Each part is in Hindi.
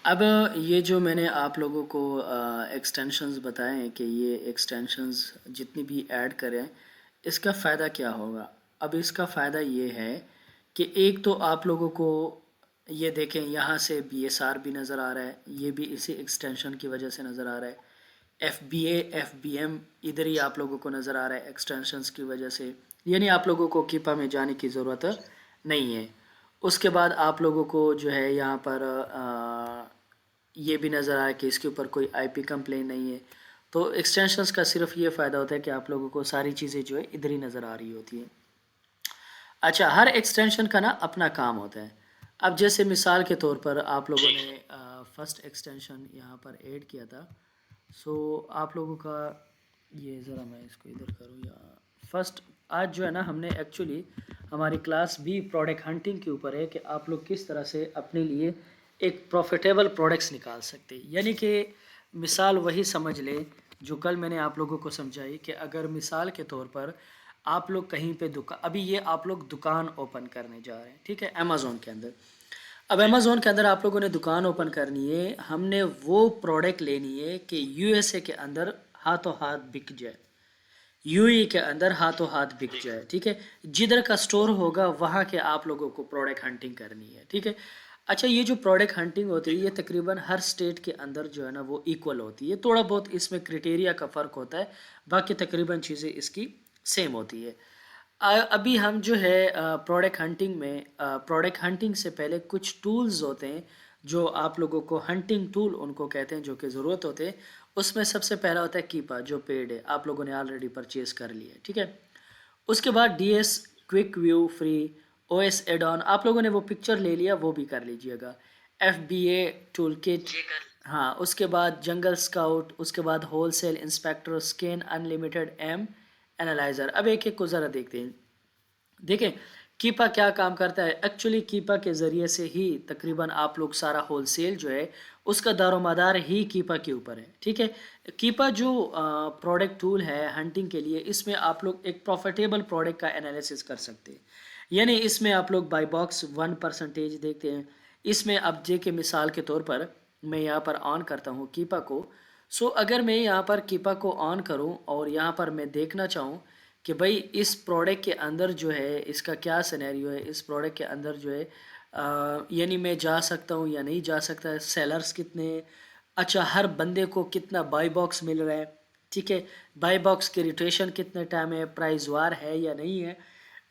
अब ये जो मैंने आप लोगों को एक्सटेंशंस बताए हैं कि ये एक्सटेंशंस जितनी भी ऐड करें इसका फ़ायदा क्या होगा। अब इसका फ़ायदा ये है कि एक तो आप लोगों को ये देखें यहाँ से बीएसआर भी नज़र आ रहा है, ये भी इसी एक्सटेंशन की वजह से नज़र आ रहा है। एफबीए एफबीएम इधर ही आप लोगों को नज़र आ रहा है एक्सटेंशंस की वजह से, यानी आप लोगों को कीपा में जाने की ज़रूरत नहीं है। उसके बाद आप लोगों को जो है यहाँ पर ये भी नज़र आया कि इसके ऊपर कोई आईपी कंप्लेन नहीं है। तो एक्सटेंशंस का सिर्फ ये फ़ायदा होता है कि आप लोगों को सारी चीज़ें जो है इधर ही नज़र आ रही होती हैं। अच्छा, हर एक्सटेंशन का ना अपना काम होता है। अब जैसे मिसाल के तौर पर आप लोगों ने फर्स्ट एक्सटेंशन यहाँ पर ऐड किया था। सो आप लोगों का ये ज़रा मैं इसको इधर करूँ या फर्स्ट आज जो है ना हमने एक्चुअली हमारी क्लास भी प्रोडक्ट हंटिंग के ऊपर है कि आप लोग किस तरह से अपने लिए एक प्रॉफिटेबल प्रोडक्ट्स निकाल सकते हैं। यानी कि मिसाल वही समझ ले जो कल मैंने आप लोगों को समझाई कि अगर मिसाल के तौर पर आप लोग कहीं पे दुकान, अभी ये आप लोग दुकान ओपन करने जा रहे हैं, ठीक है, अमेज़ोन के अंदर। अब अमेज़ोन के अंदर आप लोगों ने दुकान ओपन करनी है, हमने वो प्रोडक्ट लेनी है कि यूएसए के अंदर हाथों हाथ बिक जाए, यूएई के अंदर हाथों हाथ बिक जाए, ठीक है। जिधर का स्टोर होगा वहाँ के आप लोगों को प्रोडक्ट हंटिंग करनी है, ठीक है। अच्छा, ये जो प्रोडक्ट हंटिंग होती है ये तकरीबन हर स्टेट के अंदर जो है ना वो इक्वल होती है, थोड़ा बहुत इसमें क्राइटेरिया का फ़र्क होता है, बाकी तकरीबन चीज़ें इसकी सेम होती है। अभी हम जो है प्रोडक्ट हंटिंग में प्रोडक्ट हंटिंग से पहले कुछ टूल्स होते हैं जो आप लोगों को हंटिंग टूल उनको कहते हैं जो कि ज़रूरत होते हैं। उसमें सबसे पहला होता है कीपा जो पेड है, आप लोगों ने ऑलरेडी परचेज कर लिया है, ठीक है। उसके बाद DS quick view free, OS add on आप लोगों ने वो पिक्चर ले लिया वो भी कर लीजिएगा। एफबीए टूल किट, हाँ, उसके बाद जंगल स्काउट, उसके बाद wholesale inspector, scan unlimited, M analyser. अब एक एक को ज़रा देखते हैं। देखें, कीपा क्या काम करता है। एक्चुअली कीपा के ज़रिए से ही तकरीबन आप लोग सारा होलसेल जो है उसका दारोमदार ही कीपा के ऊपर है, ठीक है। कीपा जो प्रोडक्ट टूल है हंटिंग के लिए, इसमें आप लोग एक प्रॉफिटेबल प्रोडक्ट का एनालिसिस कर सकते हैं। यानी इसमें आप लोग बाई बॉक्स 1% देखते हैं। इसमें अब जे के मिसाल के तौर पर मैं यहाँ पर ऑन करता हूँ कीपा को। सो अगर मैं यहाँ पर कीपा को ऑन करूँ और यहाँ पर मैं देखना चाहूँ कि भाई इस प्रोडक्ट के अंदर जो है इसका क्या सिनेरियो है, इस प्रोडक्ट के अंदर जो है यानी मैं जा सकता हूँ या नहीं जा सकता है, सेलर्स कितने हैं, अच्छा हर बंदे को कितना बाई बॉक्स मिल रहा है, ठीक है, बाई बॉक्स की रोटेशन कितने टाइम है, प्राइस वार है या नहीं है,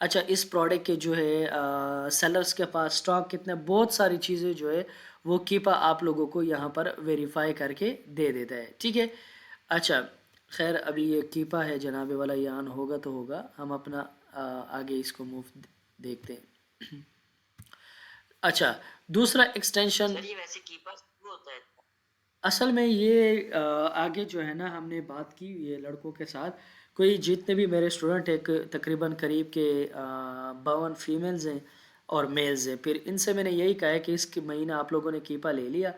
अच्छा इस प्रोडक्ट के जो है सेलर्स के पास स्टॉक कितने, बहुत सारी चीज़ें जो है वो कीपा आप लोगों को यहाँ पर वेरीफाई करके दे देता है, ठीक है। अच्छा, खैर अभी ये कीपा है जनाबे वाला, ये ऑन होगा तो होगा, हम अपना आगे इसको मूव देखते हैं। अच्छा, दूसरा एक्सटेंशन सर ये वैसे कीपर क्यों होता है? असल में ये आगे जो है ना हमने बात की हुई है लड़कों के साथ, कोई जितने भी मेरे स्टूडेंट एक तकरीबन करीब के 52 फीमेल्स हैं और मेल्स हैं, फिर इनसे मैंने यही कहा है कि इस महीने आप लोगों ने कीपा ले लिया,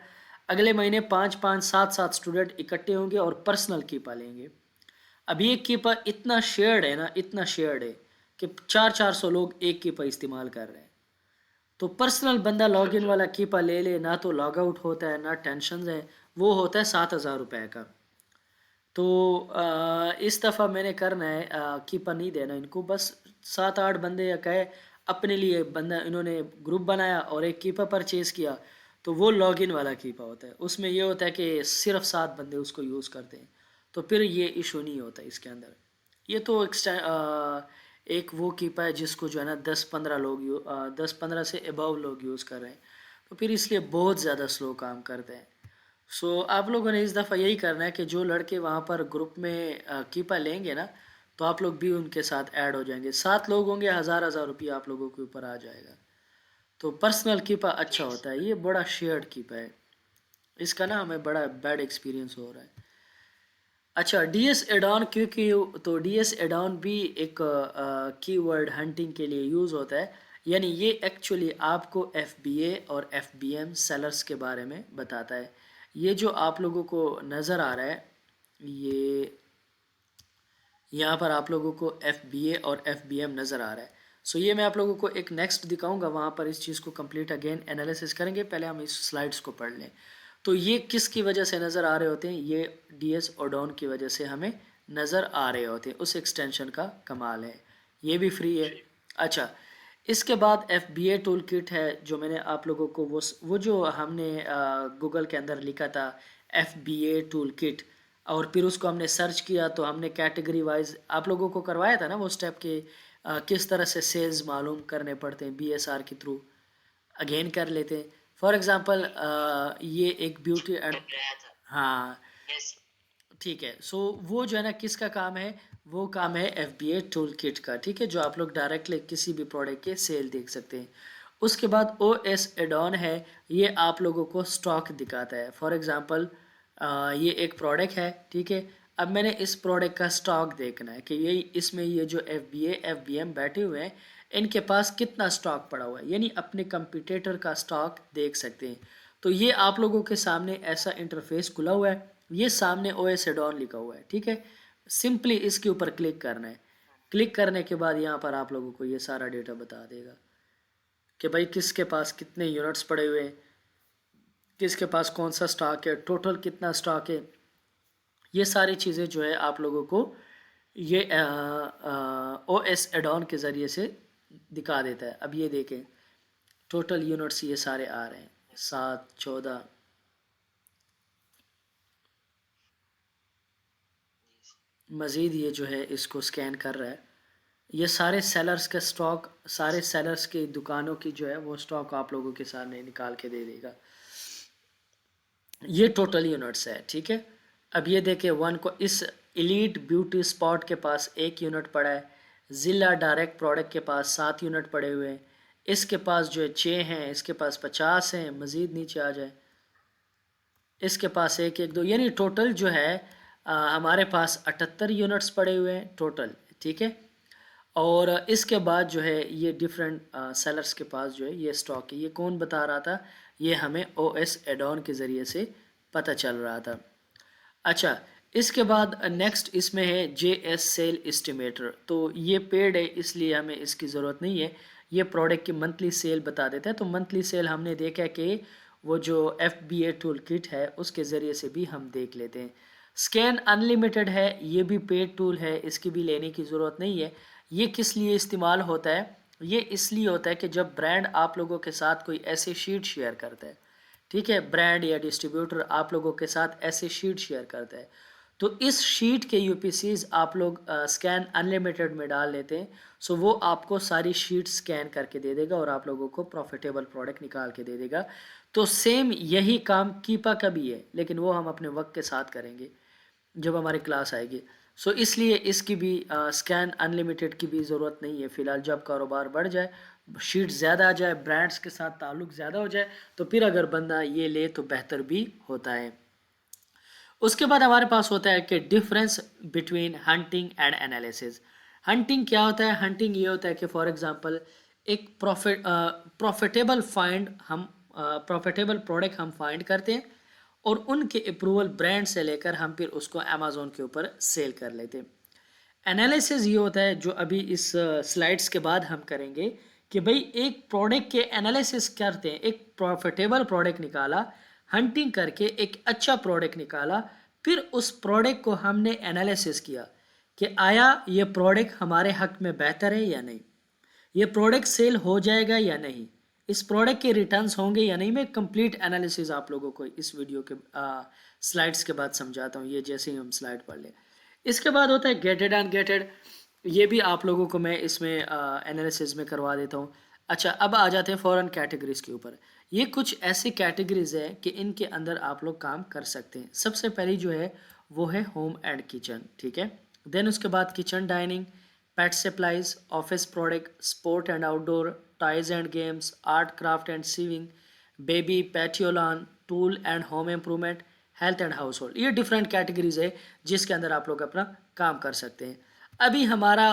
अगले महीने 5-5 7-7 स्टूडेंट इकट्ठे होंगे और पर्सनल कीपा लेंगे। अब ये कीपर इतना शेयर्ड है ना, इतना शेयर्ड है कि 400-400 लोग एक कीपर इस्तेमाल कर रहे हैं। तो पर्सनल बंदा लॉगिन वाला कीपा ले ले ना, तो लॉग आउट होता है ना टेंशन है, वो होता है 7,000 रुपये का। तो इस दफ़ा मैंने करना है कीपा नहीं देना इनको, बस 7-8 बंदे या कहे अपने लिए बंदा, इन्होंने ग्रुप बनाया और एक कीपा परचेज़ किया, तो वो लॉगिन वाला कीपा होता है। उसमें ये होता है कि सिर्फ 7 बंदे उसको यूज़ करते हैं, तो फिर ये इशू नहीं होता इसके अंदर। ये तो एक वो कीपा है जिसको जो है ना 10-15 से अबव लोग यूज़ कर रहे हैं, तो फिर इसलिए बहुत ज़्यादा स्लो काम करते हैं। सो आप लोगों ने इस दफ़ा यही करना है कि जो लड़के वहाँ पर ग्रुप में कीपा लेंगे ना, तो आप लोग भी उनके साथ ऐड हो जाएंगे। 7 लोग होंगे, 1000-1000 रुपया आप लोगों के ऊपर आ जाएगा। तो पर्सनल कीपा अच्छा ठीक होता सर। है, ये बड़ा शेयर्ड कीपा है, इसका ना हमें बड़ा बैड एक्सपीरियंस हो रहा है। अच्छा, डीएस एडॉन, क्योंकि तो डीएस एडॉन भी एक कीवर्ड हंटिंग के लिए यूज़ होता है। यानी ये एक्चुअली आपको एफबीए और एफबीएम सेलर्स के बारे में बताता है। ये जो आप लोगों को नज़र आ रहा है, ये यहाँ पर आप लोगों को एफबीए और एफबीएम नज़र आ रहा है। सो ये मैं आप लोगों को एक नेक्स्ट दिखाऊंगा, वहाँ पर इस चीज़ को कंप्लीट अगेन एनालिसिस करेंगे, पहले हम इस स्लाइड्स को पढ़ लें। तो ये किसकी वजह से नज़र आ रहे होते हैं? ये DS Odon की वजह से हमें नज़र आ रहे होते हैं। उस एक्सटेंशन का कमाल है। ये भी फ्री है। अच्छा, इसके बाद FBA टूल किट है, जो मैंने आप लोगों को वो जो हमने गूगल के अंदर लिखा था FBA टूल किट, और फिर उसको हमने सर्च किया तो हमने कैटेगरी वाइज आप लोगों को करवाया था ना वो स्टेप के किस तरह से सेल्स मालूम करने पड़ते हैं BSR के थ्रू। अगेन कर लेते हैं। फॉर एग्जांपल ये एक ब्यूटी एंड, कराया था। हाँ यस। ठीक है। सो वो जो है ना किसका काम है? वो काम है FBA टूल किट का, ठीक है, जो आप लोग डायरेक्टली किसी भी प्रोडक्ट के सेल देख सकते हैं। उसके बाद OS एडॉन है, ये आप लोगों को स्टॉक दिखाता है। फॉर एग्जांपल ये एक प्रोडक्ट है, ठीक है। अब मैंने इस प्रोडक्ट का स्टॉक देखना है कि ये इसमें ये जो FBA FBM बैठे हुए हैं, इनके पास कितना स्टॉक पड़ा हुआ है, यानी अपने कंपटीटर का स्टॉक देख सकते हैं। तो ये आप लोगों के सामने ऐसा इंटरफेस खुला हुआ है, ये सामने OS एडॉन लिखा हुआ है, ठीक है। सिंपली इसके ऊपर क्लिक करना है। क्लिक करने के बाद यहाँ पर आप लोगों को ये सारा डेटा बता देगा कि भाई किसके पास कितने यूनिट्स पड़े हुए हैं, किसके पास कौन सा स्टॉक है, टोटल कितना स्टॉक है। ये सारी चीज़ें जो है आप लोगों को ये OS एडॉन के ज़रिए से दिखा देता है। अब ये देखें टोटल यूनिट्स ये सारे आ रहे हैं 7, 14। मज़ीद ये जो है इसको स्कैन कर रहा है। ये सारे सेलर्स का स्टॉक, सारे सेलर्स की दुकानों की जो है वो स्टॉक आप लोगों के सामने निकाल के दे देगा। ये टोटल यूनिट्स है, ठीक है। अब ये देखें वन को इस एलीट ब्यूटी स्पॉट के पास 1 यूनिट पड़ा है। ज़िला डायरेक्ट प्रोडक्ट के पास 7 यूनिट पड़े हुए हैं। इसके पास जो है 6 हैं, इसके पास 50 हैं। मज़ीद नीचे आ जाए, इसके पास 1 1 2, यानी टोटल जो है हमारे पास 78 यूनिट्स पड़े हुए हैं टोटल, ठीक है। और इसके बाद जो है ये डिफरेंट सेलर्स के पास जो है ये स्टॉक है। ये कौन बता रहा था? ये हमें OS एडॉन के ज़रिए से पता चल रहा था। अच्छा, इसके बाद नेक्स्ट इसमें है JS सेल एस्टिमेटर। तो ये पेड है, इसलिए हमें इसकी ज़रूरत नहीं है। ये प्रोडक्ट की मंथली सेल बता देता है। तो मंथली सेल हमने देखा कि वो जो FBA टूल किट है उसके ज़रिए से भी हम देख लेते हैं। स्कैन अनलिमिटेड है, ये भी पेड टूल है, इसकी भी लेने की ज़रूरत नहीं है। ये किस लिए इस्तेमाल होता है? ये इसलिए होता है कि जब ब्रांड आप लोगों के साथ कोई ऐसे शीट शेयर करता है, ठीक है, ब्रांड या डिस्ट्रीब्यूटर आप लोगों के साथ ऐसे शीट शेयर करता है, तो इस शीट के UPCs आप लोग स्कैन अनलिमिटेड में डाल लेते हैं। सो वो आपको सारी शीट स्कैन करके दे देगा और आप लोगों को प्रॉफिटेबल प्रोडक्ट निकाल के दे देगा। तो सेम यही काम कीपा का भी है, लेकिन वो हम अपने वक्त के साथ करेंगे जब हमारी क्लास आएगी। सो इसलिए इसकी भी स्कैन अनलिमिटेड की भी ज़रूरत नहीं है फ़िलहाल। जब कारोबार बढ़ जाए, शीट ज़्यादा आ जाए, ब्रांड्स के साथ ताल्लुक़ ज़्यादा हो जाए, तो फिर अगर बंदा ये ले तो बेहतर भी होता है। उसके बाद हमारे पास होता है कि difference between hunting and analysis. Hunting क्या होता है? हंटिंग ये होता है कि फॉर एग्जांपल एक प्रॉफिटेबल फाइंड हम प्रॉफिटेबल प्रोडक्ट हम फाइंड करते हैं और उनके अप्रूवल ब्रांड से लेकर हम फिर उसको अमेज़ोन के ऊपर सेल कर लेते हैं। एनालिसिस ये होता है जो अभी इस स्लाइड्स के बाद हम करेंगे कि भाई एक प्रोडक्ट के एनालिसिस करते हैं, एक प्रॉफिटेबल प्रोडक्ट निकाला, हंटिंग करके एक अच्छा प्रोडक्ट निकाला, फिर उस प्रोडक्ट को हमने एनालिसिस किया कि आया ये प्रोडक्ट हमारे हक में बेहतर है या नहीं, ये प्रोडक्ट सेल हो जाएगा या नहीं, इस प्रोडक्ट के रिटर्न्स होंगे या नहीं। मैं कंप्लीट एनालिसिस आप लोगों को इस वीडियो के स्लाइड्स के बाद समझाता हूँ, ये जैसे ही हम स्लाइड पढ़ लें। इसके बाद होता है गेटेड अनगेटेड। ये भी आप लोगों को मैं इसमें एनालिसिस में करवा देता हूँ। अच्छा, अब आ जाते हैं फ़ॉरेन कैटेगरीज़ के ऊपर। ये कुछ ऐसी कैटेगरीज़ है कि इनके अंदर आप लोग काम कर सकते हैं। सबसे पहली जो है वो है होम एंड किचन, ठीक है। देन उसके बाद kitchen dining, pet supplies, office product, sport and outdoor, toys and games, art craft and sewing, baby patio lawn, tool and home improvement, health and house hold. ये डिफरेंट कैटेगरीज है जिसके अंदर आप लोग अपना काम कर सकते हैं। अभी हमारा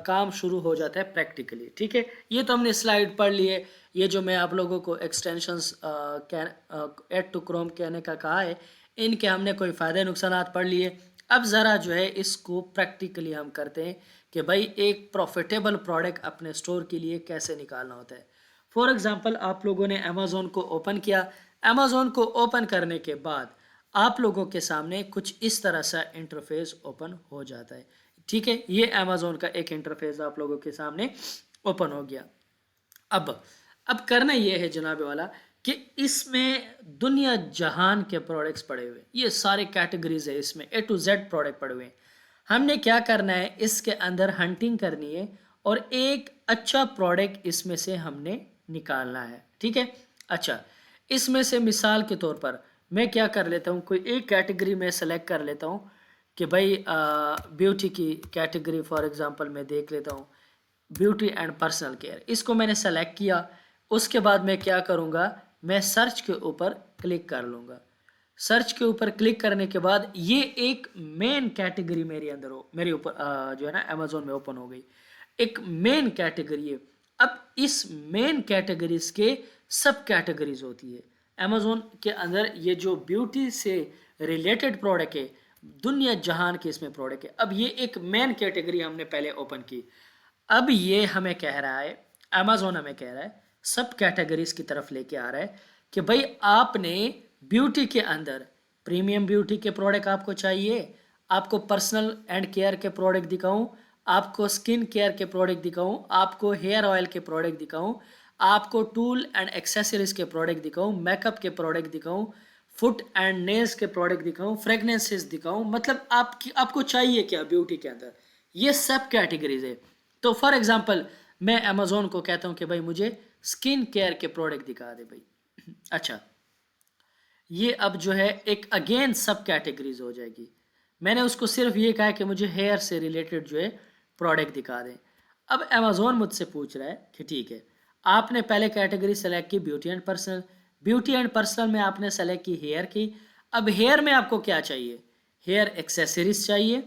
काम शुरू हो जाता है प्रैक्टिकली, ठीक है। ये तो हमने स्लाइड पढ़ लिए। ये जो मैं आप लोगों को एक्सटेंशंस ऐड टू क्रोम कहने का कहा है, इनके हमने कोई फ़ायदे नुकसानात पढ़ लिए। अब ज़रा जो है इसको प्रैक्टिकली हम करते हैं कि भाई एक प्रॉफिटेबल प्रोडक्ट अपने स्टोर के लिए कैसे निकालना होता है। फॉर एग्ज़ाम्पल आप लोगों ने अमेज़ोन को ओपन किया, अमेज़ोन को ओपन करने के बाद आप लोगों के सामने कुछ इस तरह सा इंटरफेस ओपन हो जाता है। ठीक है, ये अमेज़ोन का एक इंटरफेस आप लोगों के सामने ओपन हो गया। अब करना ये है जनाब वाला कि इसमें दुनिया जहान के प्रोडक्ट्स पड़े हुए, ये सारे कैटेगरीज है, इसमें ए टू जेड प्रोडक्ट पड़े हुए हैं। हमने क्या करना है, इसके अंदर हंटिंग करनी है और एक अच्छा प्रोडक्ट इसमें से हमने निकालना है। ठीक है, अच्छा, इसमें से मिसाल के तौर पर मैं क्या कर लेता हूँ, कोई एक कैटेगरी में सेलेक्ट कर लेता हूँ कि भाई ब्यूटी की कैटेगरी फॉर एग्जांपल मैं देख लेता हूँ, ब्यूटी एंड पर्सनल केयर, इसको मैंने सेलेक्ट किया। उसके बाद मैं क्या करूँगा, मैं सर्च के ऊपर क्लिक कर लूँगा। सर्च के ऊपर क्लिक करने के बाद ये एक मेन कैटेगरी मेरे अंदर हो, मेरे ऊपर जो है ना अमेज़ोन में ओपन हो गई। एक मेन कैटेगरी है। अब इस मेन कैटेगरीज के सब कैटेगरीज होती है अमेज़ोन के अंदर। ये जो ब्यूटी से रिलेटेड प्रोडक्ट है, दुनिया जहान के इसमें प्रोडक्ट है। अब ये एक मेन कैटेगरी हमने पहले ओपन की। अब ये हमें कह रहा है, अमेज़ोन हमें कह रहा है, सब कैटेगरीज की तरफ लेके आ रहा है कि भाई आपने ब्यूटी के अंदर प्रीमियम ब्यूटी के प्रोडक्ट आपको चाहिए, आपको पर्सनल एंड केयर के प्रोडक्ट दिखाऊं, आपको स्किन केयर के प्रोडक्ट दिखाऊं, आपको हेयर ऑयल के प्रोडक्ट दिखाऊं, आपको टूल एंड एक्सेसरीज के प्रोडक्ट दिखाऊं, मेकअप के प्रोडक्ट दिखाऊं, फुट एंड नेल्स के प्रोडक्ट दिखाऊं, फ्रेगनेंसेस दिखाऊं, मतलब आपको चाहिए क्या ब्यूटी के अंदर, ये सब कैटेगरीज है। तो फॉर एग्जांपल मैं अमेज़ोन को कहता हूं कि भाई मुझे स्किन केयर के प्रोडक्ट दिखा दे भाई। अच्छा, ये अब जो है एक अगेन सब कैटेगरीज हो जाएगी। मैंने उसको सिर्फ ये कहा कि मुझे हेयर से रिलेटेड जो है प्रोडक्ट दिखा दें। अब अमेज़ोन मुझसे पूछ रहा है कि ठीक है, आपने पहले कैटेगरी सेलेक्ट की beauty and personal, beauty and personal में आपने सेलेक्ट की हेयर की। अब हेयर में आपको क्या चाहिए, हेयर एक्सेसरीज चाहिए,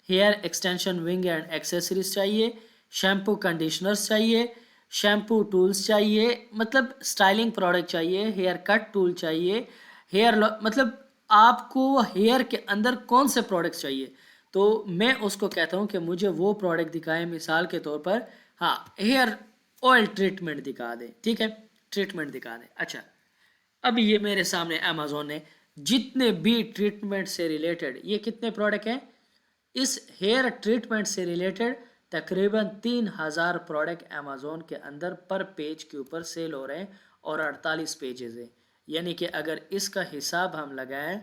hair extension wing and accessories चाहिए, शैम्पू कंडीशनर्स चाहिए, शैम्पू टूल्स चाहिए, मतलब स्टाइलिंग प्रोडक्ट चाहिए, हेयर कट टूल चाहिए, मतलब आपको हेयर के अंदर कौन से प्रोडक्ट्स चाहिए। तो मैं उसको कहता हूँ कि मुझे वो प्रोडक्ट दिखाएं, मिसाल के तौर पर हाँ हेयर ऑयल ट्रीटमेंट दिखा दें। ठीक है, ट्रीटमेंट दिखा दें। अच्छा, अब ये मेरे सामने अमेज़ोन ने जितने भी ट्रीटमेंट से रिलेटेड, ये कितने प्रोडक्ट हैं, इस हेयर ट्रीटमेंट से रिलेटेड तकरीबन 3000 प्रोडक्ट अमेज़ोन के अंदर पर पेज के ऊपर सेल हो रहे हैं और 48 पेजेस हैं। यानी कि अगर इसका हिसाब हम लगाएं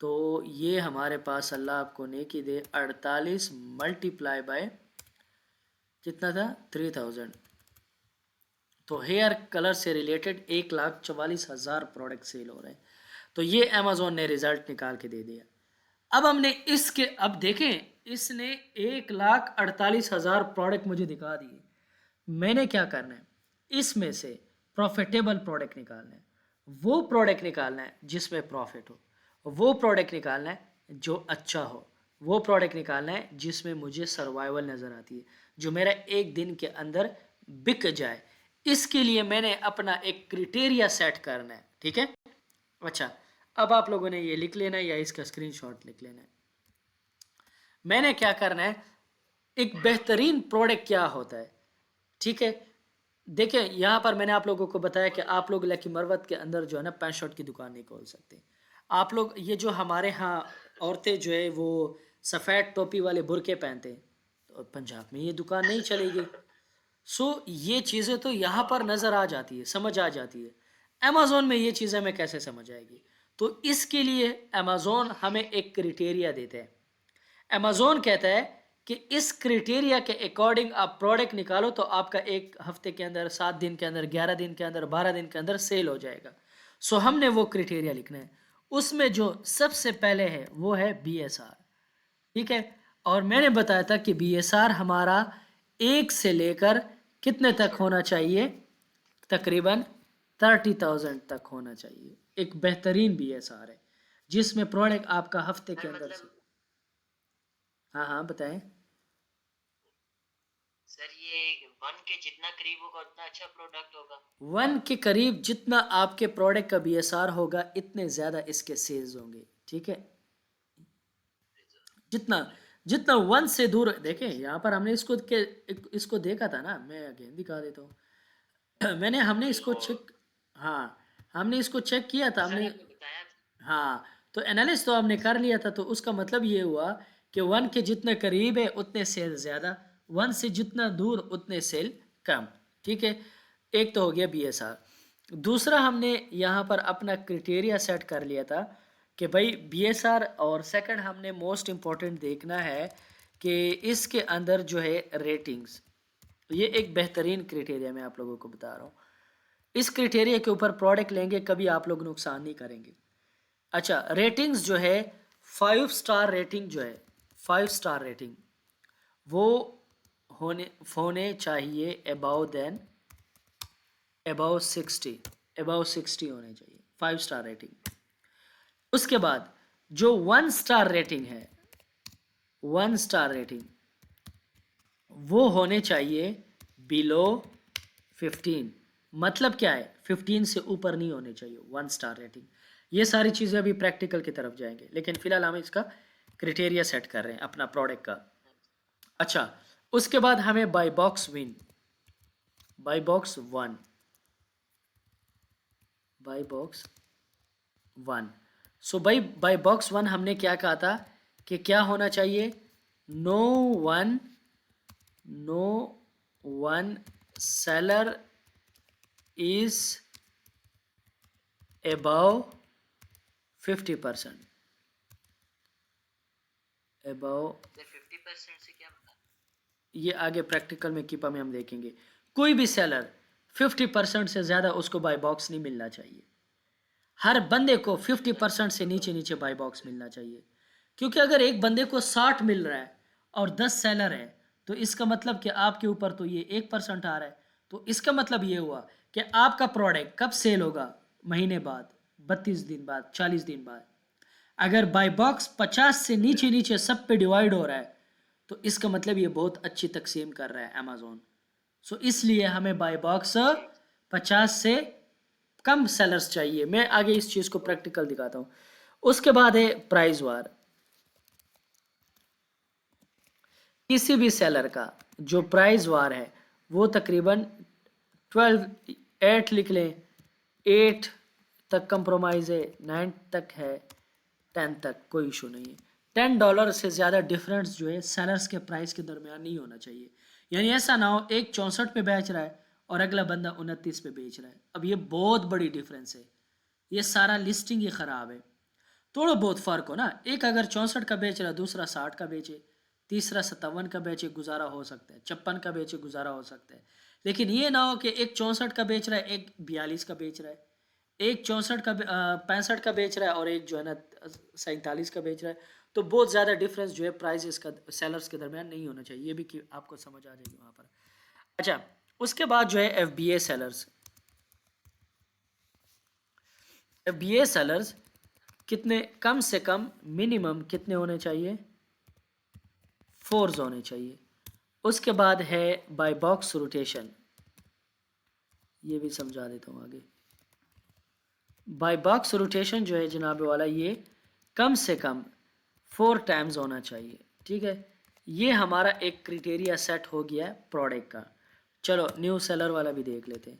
तो ये हमारे पास, अल्लाह आपको नेकी दे, 48 मल्टीप्लाई बाय कितना था, 3000। तो हेयर कलर से रिलेटेड 1,44,000 प्रोडक्ट सेल हो रहे हैं। तो ये अमेज़ोन ने रिजल्ट निकाल के दे दिया। अब हमने इसके, अब देखें इसने 1,48,000 प्रोडक्ट मुझे दिखा दिए। मैंने क्या करना है, इसमें से प्रॉफिटेबल प्रोडक्ट निकालना है, वो प्रोडक्ट निकालना है जिसमें प्रॉफिट हो, वो प्रोडक्ट निकालना है जो अच्छा हो, वो प्रोडक्ट निकालना है जिसमें मुझे सर्वाइवल नज़र आती है, जो मेरा एक दिन के अंदर बिक जाए। इसके लिए मैंने अपना एक क्रिटेरिया सेट करना है। ठीक है, अच्छा, अब आप लोगों ने ये लिख लेना है या इसका स्क्रीनशॉट लिख लेना है। मैंने क्या करना है, एक बेहतरीन प्रोडक्ट क्या होता है। ठीक है, देखें यहाँ पर मैंने आप लोगों को बताया कि आप लोग लकी मरवत के अंदर जो है ना पैंट शर्ट की दुकान नहीं खोल सकते। आप लोग ये जो हमारे यहाँ औरतें जो है वो सफ़ेद टोपी वाले बुरके पहनते हैं, तो पंजाब में ये दुकान नहीं चलेगी। सो ये चीज़ें तो यहाँ पर नज़र आ जाती है, समझ आ जाती है। अमेज़ोन में ये चीज़ें हमें कैसे समझ आएगी, तो इसके लिए अमेज़ोन हमें एक क्रिटेरिया देते हैं। अमेज़ोन कहता है कि इस क्राइटेरिया के अकॉर्डिंग आप प्रोडक्ट निकालो तो आपका एक हफ्ते के अंदर, 7 दिन के अंदर, 11 दिन के अंदर, 12 दिन के अंदर सेल हो जाएगा। सो हमने वो क्राइटेरिया लिखना है। उसमें जो सबसे पहले है वो है BSR। ठीक है, और मैंने बताया था कि BSR हमारा 1 से लेकर कितने तक होना चाहिए, तकरीबन 30,000 तक होना चाहिए। एक बेहतरीन BSR है जिसमें प्रोडक्ट आपका हफ्ते के सर अंदर से। मतलब हाँ हाँ बताएं। सर ये 1 के जितना करीब होगा उतना अच्छा प्रोडक्ट होगा। 1 के करीब जितना आपके प्रोडक्ट का BSR होगा, इतने ज़्यादा इसके सेल्स होंगे। ठीक है, जितना जितना 1 से दूर, देखें यहाँ पर हमने इसको देखा था ना, मैं अगेन दिखा देता हूँ। मैंने हमने नहीं इसको वो चेक, हाँ हमने इसको चेक किया था, सर हमने। आपने बताया था। हाँ, तो एनालिस तो हमने कर लिया था, तो उसका मतलब ये हुआ कि 1 के जितने करीब है उतने सेल ज़्यादा, 1 से जितना दूर उतने सेल कम। ठीक है, एक तो हो गया बीएसआर। दूसरा हमने यहाँ पर अपना क्राइटेरिया सेट कर लिया था कि भाई बीएसआर, और सेकंड हमने मोस्ट इम्पोर्टेंट देखना है कि इसके अंदर जो है रेटिंग्स, ये एक बेहतरीन क्राइटेरिया मैं आप लोगों को बता रहा हूँ। इस क्राइटेरिया के ऊपर प्रोडक्ट लेंगे कभी आप लोग नुकसान नहीं करेंगे। अच्छा, रेटिंग्स जो है, 5 स्टार रेटिंग जो है, 5 स्टार रेटिंग वो होने होने चाहिए अबाउ 60 होने चाहिए 5 स्टार रेटिंग। उसके बाद जो 1 स्टार रेटिंग है, 1 स्टार रेटिंग वो होने चाहिए बिलो 15। मतलब क्या है, 15 से ऊपर नहीं होने चाहिए 1 स्टार रेटिंग। ये सारी चीज़ें अभी प्रैक्टिकल की तरफ जाएंगे, लेकिन फिलहाल हम इसका क्राइटेरिया सेट कर रहे हैं अपना प्रोडक्ट का। अच्छा, उसके बाद हमें buy box win, buy box 1, buy box 1। So buy box 1 हमने क्या कहा था कि क्या होना चाहिए, no one no one seller is above 50%, above। Sir 50% से क्या मतलब? ये आगे प्रैक्टिकल में कीपा में हम देखेंगे। कोई भी सेलर 50% से ज़्यादा उसको बाय बॉक्स नहीं मिलना चाहिए। हर बंदे को 50% से नीचे नीचे बाय बॉक्स मिलना चाहिए। क्योंकि अगर एक बंदे को 60 मिल रहा है और 10 सेलर है, तो इसका मतलब कि आपके ऊपर तो ये 1% आ रहा है। तो इसका मतलब ये हुआ कि आपका प्रोडक्ट कब सेल होगा, महीने बाद, 32 दिन बाद, 40 दिन बाद। अगर बाय बॉक्स 50 से नीचे नीचे सब पे डिवाइड हो रहा है, तो इसका मतलब ये बहुत अच्छी तकसीम कर रहा है अमेजोन। सो इसलिए हमें बाय बॉक्स जी 50 से कम सेलर्स चाहिए। मैं आगे इस चीज़ को प्रैक्टिकल दिखाता हूँ। उसके बाद है प्राइस वार। किसी भी सेलर का जो प्राइस वार है वो तकरीबन 12, 8 लिख लें, 8 तक कंप्रोमाइज़ है, 9 तक है, 10 तक कोई इशू नहीं है। $10 से ज़्यादा डिफरेंस जो है सेलर्स के प्राइस के दरमियान नहीं होना चाहिए। यानी ऐसा ना हो एक 64 पे बेच रहा है और अगला बंदा 29 पे बेच रहा है, अब ये बहुत बड़ी डिफरेंस है, ये सारा लिस्टिंग ही ख़राब है। थोड़ा बहुत फ़र्क हो ना, एक अगर 64 का बेच रहा है, दूसरा 60 का बेचे, तीसरा 57 का बेचे, गुजारा हो सकता है, 56 का बेचे, गुजारा हो सकता है। लेकिन ये ना हो कि एक 64 का बेच रहा है, एक 42 का बेच रहा है, एक 64 का 65 का बेच रहा है और एक जो है ना 47 का बेच रहा है। तो बहुत ज़्यादा डिफरेंस जो है प्राइस का सेलर्स के दरमियान नहीं होना चाहिए, ये भी कि आपको समझ आ जाएगी वहाँ पर। अच्छा, उसके बाद जो है FBA सेलर्स। FBA सेलर्स कितने, कम से कम मिनिमम कितने होने चाहिए, 4 होने चाहिए। उसके बाद है बाय बॉक्स रोटेशन, ये भी समझा देता हूँ आगे। बाय बॉक्स रोटेशन जो है जनाब वाला, ये कम से कम 4 टाइम्स होना चाहिए। ठीक है, ये हमारा एक क्राइटेरिया सेट हो गया है प्रोडक्ट का। चलो न्यू सेलर वाला भी देख लेते हैं।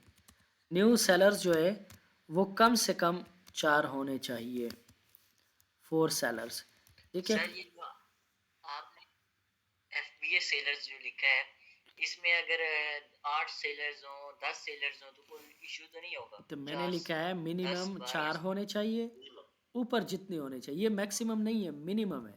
न्यू सेलर्स जो है वो कम से कम 4 होने चाहिए, 4 सेलर्स। ठीक है। सर ये जो आपने FBA सेलर्स जो लिखा है, इसमें अगर 8 सेलर्स हो 10 सेलर्स हो तो कोई इशू तो नहीं होगा? तो मैंने 4 लिखा है 10 मिनिमम 4 22 होने चाहिए, मिनिमम। ऊपर जितने होने चाहिए, ये मैक्सिमम नहीं है, मिनिमम है।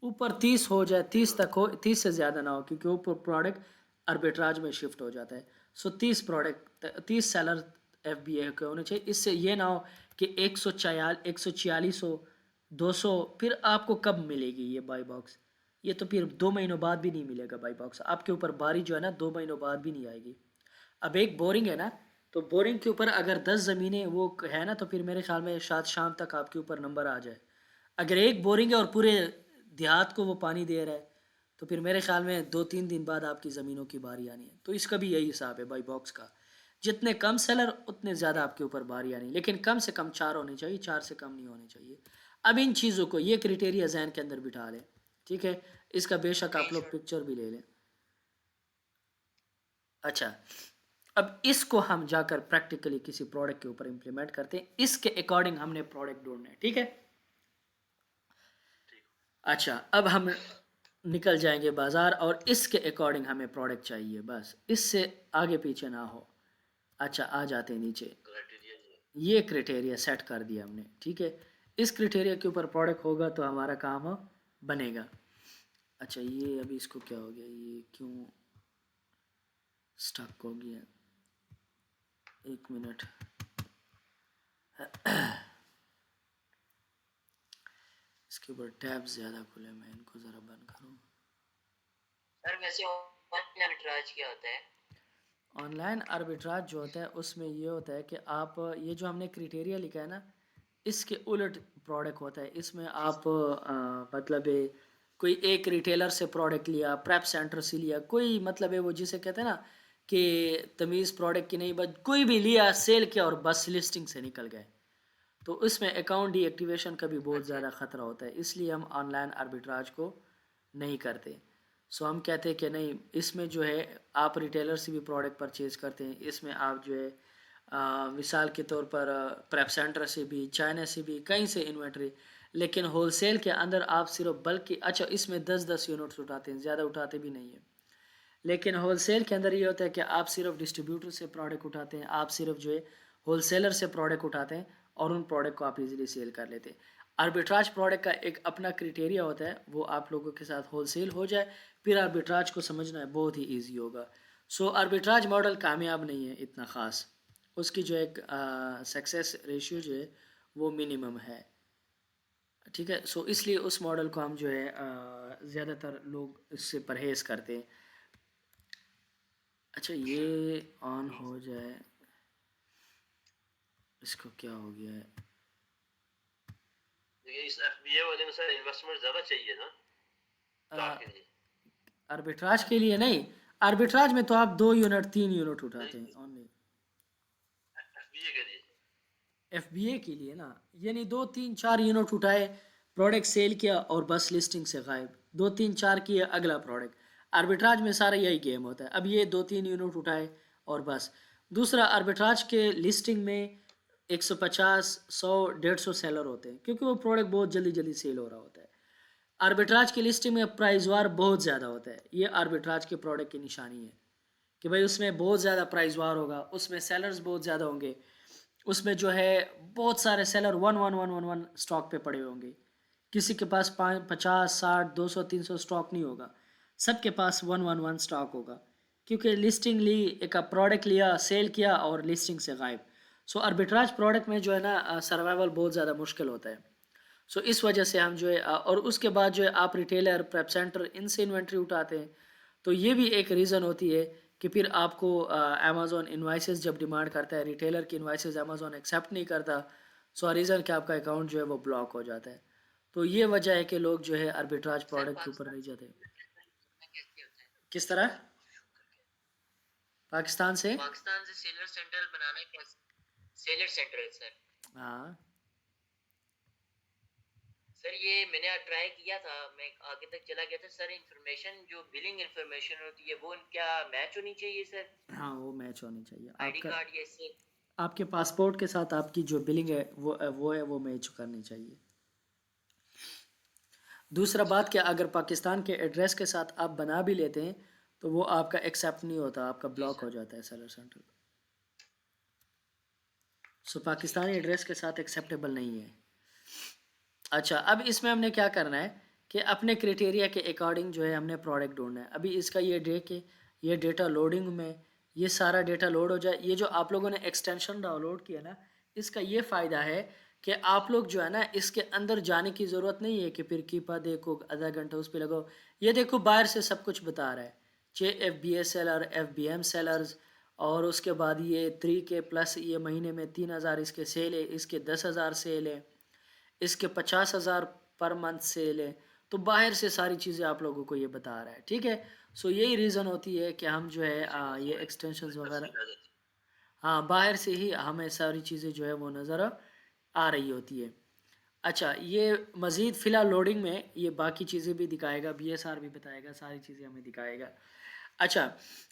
ऊपर 30 हो जाए, 30 तक हो, 30 से ज़्यादा ना हो, क्योंकि वो प्रोडक्ट आर्बिट्राज में शिफ्ट हो जाता है। सो 30 प्रोडक्ट, 30 सेलर FBA के होने चाहिए। इससे ये ना हो कि 146 हो, 200, फिर आपको कब मिलेगी ये बाई बॉक्स, ये तो फिर 2 महीनों बाद भी नहीं मिलेगा बाई बॉक्स आपके ऊपर, बारी जो है ना 2 महीनों बाद भी नहीं आएगी। अब एक बोरिंग है ना, तो बोरिंग के ऊपर अगर 10 ज़मीनें वो है ना, तो फिर मेरे ख्याल में शायद शाम तक आपके ऊपर नंबर आ जाए। अगर एक बोरिंग है और पूरे देहात को वो पानी दे रहा है, तो फिर मेरे ख्याल में 2-3 दिन बाद आपकी ज़मीनों की बारी आनी है। तो इसका भी यही हिसाब है बाई बॉक्स का, जितने कम सेलर उतने ज़्यादा आपके ऊपर बारी आनी, लेकिन कम से कम 4 होनी चाहिए, 4 से कम नहीं होने चाहिए। अब इन चीज़ों को, ये क्राइटेरिया जहन के अंदर बिठा लें। ठीक है, इसका बेशक आप नहीं लोग पिक्चर भी ले लें। अच्छा, अब इसको हम जाकर प्रैक्टिकली किसी प्रोडक्ट के ऊपर इम्प्लीमेंट करते हैं, इसके अकॉर्डिंग हमने प्रोडक्ट ढूंढना है, ठीक है। अच्छा, अब हम निकल जाएंगे बाजार और इसके अकॉर्डिंग हमें प्रोडक्ट चाहिए, बस इससे आगे पीछे ना हो। अच्छा, आ जाते हैं नीचे, ये क्राइटेरिया सेट कर दिया हमने, ठीक है। इस क्राइटेरिया के ऊपर प्रोडक्ट होगा तो हमारा काम बनेगा। अच्छा, ये अभी इसको क्या हो गया, ये क्यों स्टक हो गया, एक मिनट। इसके ऊपर टैब ज़्यादा खुले, मैं इनको ज़रा बंद करूँ। सर वैसे ऑनलाइन आर्बिट्राज क्या होता है? ऑनलाइन आर्बिट्राज जो होता है उसमें ये होता है कि आप ये जो हमने क्राइटेरिया लिखा है ना, इसके उलट प्रोडक्ट होता है। इसमें जी आप मतलब कोई एक रिटेलर से प्रोडक्ट लिया, प्रेप सेंटर से लिया, कोई मतलब है वो जिसे कहते हैं ना कि तमीज़ प्रोडक्ट की नहीं, बस कोई भी लिया, सेल किया और बस लिस्टिंग से निकल गए, तो उसमें अकाउंट डीएक्टिवेशन का भी बहुत अच्छा ज़्यादा ख़तरा होता है, इसलिए हम ऑनलाइन आर्बिट्राज को नहीं करते। सो हम कहते हैं कि नहीं, इसमें जो है आप रिटेलर से भी प्रोडक्ट परचेज़ करते हैं, इसमें आप जो है मिसाल के तौर पर प्रेप सेंटर से भी, चाइना से भी, कहीं से इन्वेंट्री, लेकिन होलसेल के अंदर आप सिर्फ बल्क की, अच्छा इसमें 10-10 यूनिट्स उठाते हैं, ज़्यादा उठाते भी नहीं है। लेकिन होलसेल के अंदर ये होता है कि आप सिर्फ डिस्ट्रीब्यूटर से प्रोडक्ट उठाते हैं, आप सिर्फ जो है होलसेलर से प्रोडक्ट उठाते हैं और उन प्रोडक्ट को आप इजीली सेल कर लेते हैं। आर्बिट्राज प्रोडक्ट का एक अपना क्राइटेरिया होता है, वो आप लोगों के साथ होलसेल हो जाए, फिर आर्बिट्राज को समझना है बहुत ही ईजी होगा। सो आर्बिट्राज मॉडल कामयाब नहीं है इतना ख़ास, उसकी जो एक सक्सेस रेशियो जो है वो मिनिमम है, ठीक है। सो इसलिए उस मॉडल को हम जो है ज़्यादातर लोग इससे परहेज़ करते हैं। अच्छा, ये ऑन जी हो जाए, इसको क्या हो गया है, देखिए इस एफबीए वाले में सर इन्वेस्टमेंट ज्यादा चाहिए ना स्टार्ट के लिए। आर्बिट्राज के लिए नहीं, आर्बिट्राज में तो आप 2 यूनिट 3 यूनिट उठाते हैं नहीं ओनली। एफबीए के लिए। एफबीए के लिए ना, यानी 2 3 4 यूनिट उठाए, प्रोडक्ट सेल किया और बस लिस्टिंग से गायब, 2 3 4 किया, अगला प्रोडक्ट। आर्बिट्राज में सारा यही गेम होता है। अब ये 2 3 यूनिट उठाए और बस। दूसरा, आर्बिट्राज के लिस्टिंग में 150 100 150 सेलर होते हैं, क्योंकि वो प्रोडक्ट बहुत जल्दी जल्दी सेल हो रहा होता है। आर्बिट्राज की लिस्टिंग में प्राइस वार बहुत ज़्यादा होता है, ये आर्बिट्राज के प्रोडक्ट की निशानी है कि भाई उसमें बहुत ज़्यादा प्राइस वार होगा, उसमें सेलर्स बहुत ज़्यादा होंगे, उसमें जो है बहुत सारे seller one one one one one stock पे पड़े होंगे, किसी के पास 50 60 200 300 स्टॉक नहीं होगा, सबके पास वन वन वन स्टॉक होगा, क्योंकि लिस्टिंग ली, एक प्रोडक्ट लिया, सेल किया और लिस्टिंग से गायब। सो आर्बिट्राज प्रोडक्ट में जो है ना सर्वाइवल बहुत ज़्यादा मुश्किल होता है। सो इस वजह से हम जो है और उसके बाद जो है आप रिटेलर, प्रेप सेंटर, इनसे इन्वेंट्री उठाते हैं, तो ये भी एक रीज़न होती है कि फिर आपको अमेज़ॉन इन्वाइसेस जब डिमांड करता है, रिटेलर की इन्वाइसेस अमेज़ॉन एक्सेप्ट नहीं करता, सो रीज़न कि आपका अकाउंट जो है वो ब्लॉक हो जाता है। तो ये वजह है कि लोग जो है आर्बिट्राज सर प्रोडक्ट के ऊपर पाकिस्तान नहीं से जाते। कैसे होता है? किस तरह? पाकिस्तान से? पाकिस्तान से सेलर सेंटर बनाना कैसे? Seller centre sir. हाँ, सर ये मैंने ट्राई किया था, मैं आगे तक चला गया था सर। इंफॉर्मेशन जो बिलिंग इंफॉर्मेशन होती है वो क्या मैच होनी चाहिए सर? हाँ वो मैच होनी चाहिए आईडी आपका, कार्ड या इससे? आपके पासपोर्ट के साथ आपकी जो बिलिंग है वो है, वो मैच करनी चाहिए। दूसरा अच्छा बात, कि अगर पाकिस्तान के एड्रेस के साथ आप बना भी लेते हैं तो वो आपका एक्सेप्ट नहीं होता, आपका जी ब्लॉक हो सर। जाता है सेलर सेंटर। सो पाकिस्तानी ठीक ठीक एड्रेस के साथ एक्सेप्टेबल नहीं है। अच्छा, अब इसमें हमने क्या करना है कि अपने क्राइटेरिया के अकॉर्डिंग जो है हमने प्रोडक्ट ढूंढना है। अभी इसका ये डे के ये डेटा लोडिंग में, ये सारा डेटा लोड हो जाए। ये जो आप लोगों ने एक्सटेंशन डाउनलोड किया ना, इसका ये फ़ायदा है कि आप लोग जो है ना इसके अंदर जाने की ज़रूरत नहीं है कि फिर कीपा देखो, आधा घंटा उस पर लगाओ। ये देखो बाहर से सब कुछ बता रहा है, चे F B A seller, F B M sellers, और उसके बाद ये 3K प्लस, ये महीने में 3,000 इसके सेल है, इसके 10,000 सेल है, इसके 50,000 पर मंथ सेल है। तो बाहर से सारी चीज़ें आप लोगों को ये बता रहा है, ठीक है। सो यही रीज़न होती है कि हम जो है जी ये समझ एक्सटेंशंस वगैरह, तफसील आ जाती हाँ बाहर से ही हमें सारी चीज़ें जो है वो नज़र आ रही होती है। अच्छा, ये मज़ीद फ़िलहाल लोडिंग में ये बाकी चीज़ें भी दिखाएगा, BSR भी बताएगा, सारी चीज़ें हमें दिखाएगा। अच्छा,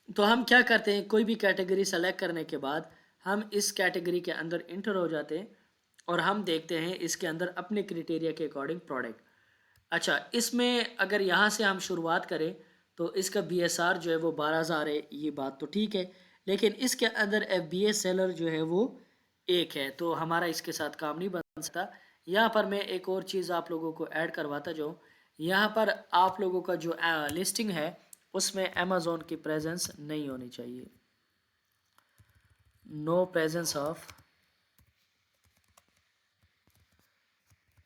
तो हम क्या करते हैं, कोई भी कैटेगरी सेलेक्ट करने के बाद हम इस कैटेगरी के अंदर इंटर हो जाते हैं और हम देखते हैं इसके अंदर अपने क्राइटेरिया के अकॉर्डिंग प्रोडक्ट। अच्छा, इसमें अगर यहाँ से हम शुरुआत करें तो इसका बीएसआर जो है वो 12,000 है, ये बात तो ठीक है, लेकिन इसके अंदर एफबीए सेलर जो है वो एक है, तो हमारा इसके साथ काम नहीं बन सकता। यहाँ पर मैं एक और चीज़ आप लोगों को ऐड करवाता जाऊँ। यहाँ पर आप लोगों का जो लिस्टिंग है उसमें अमेज़ॉन की प्रेजेंस नहीं होनी चाहिए, नो प्रेजेंस ऑफ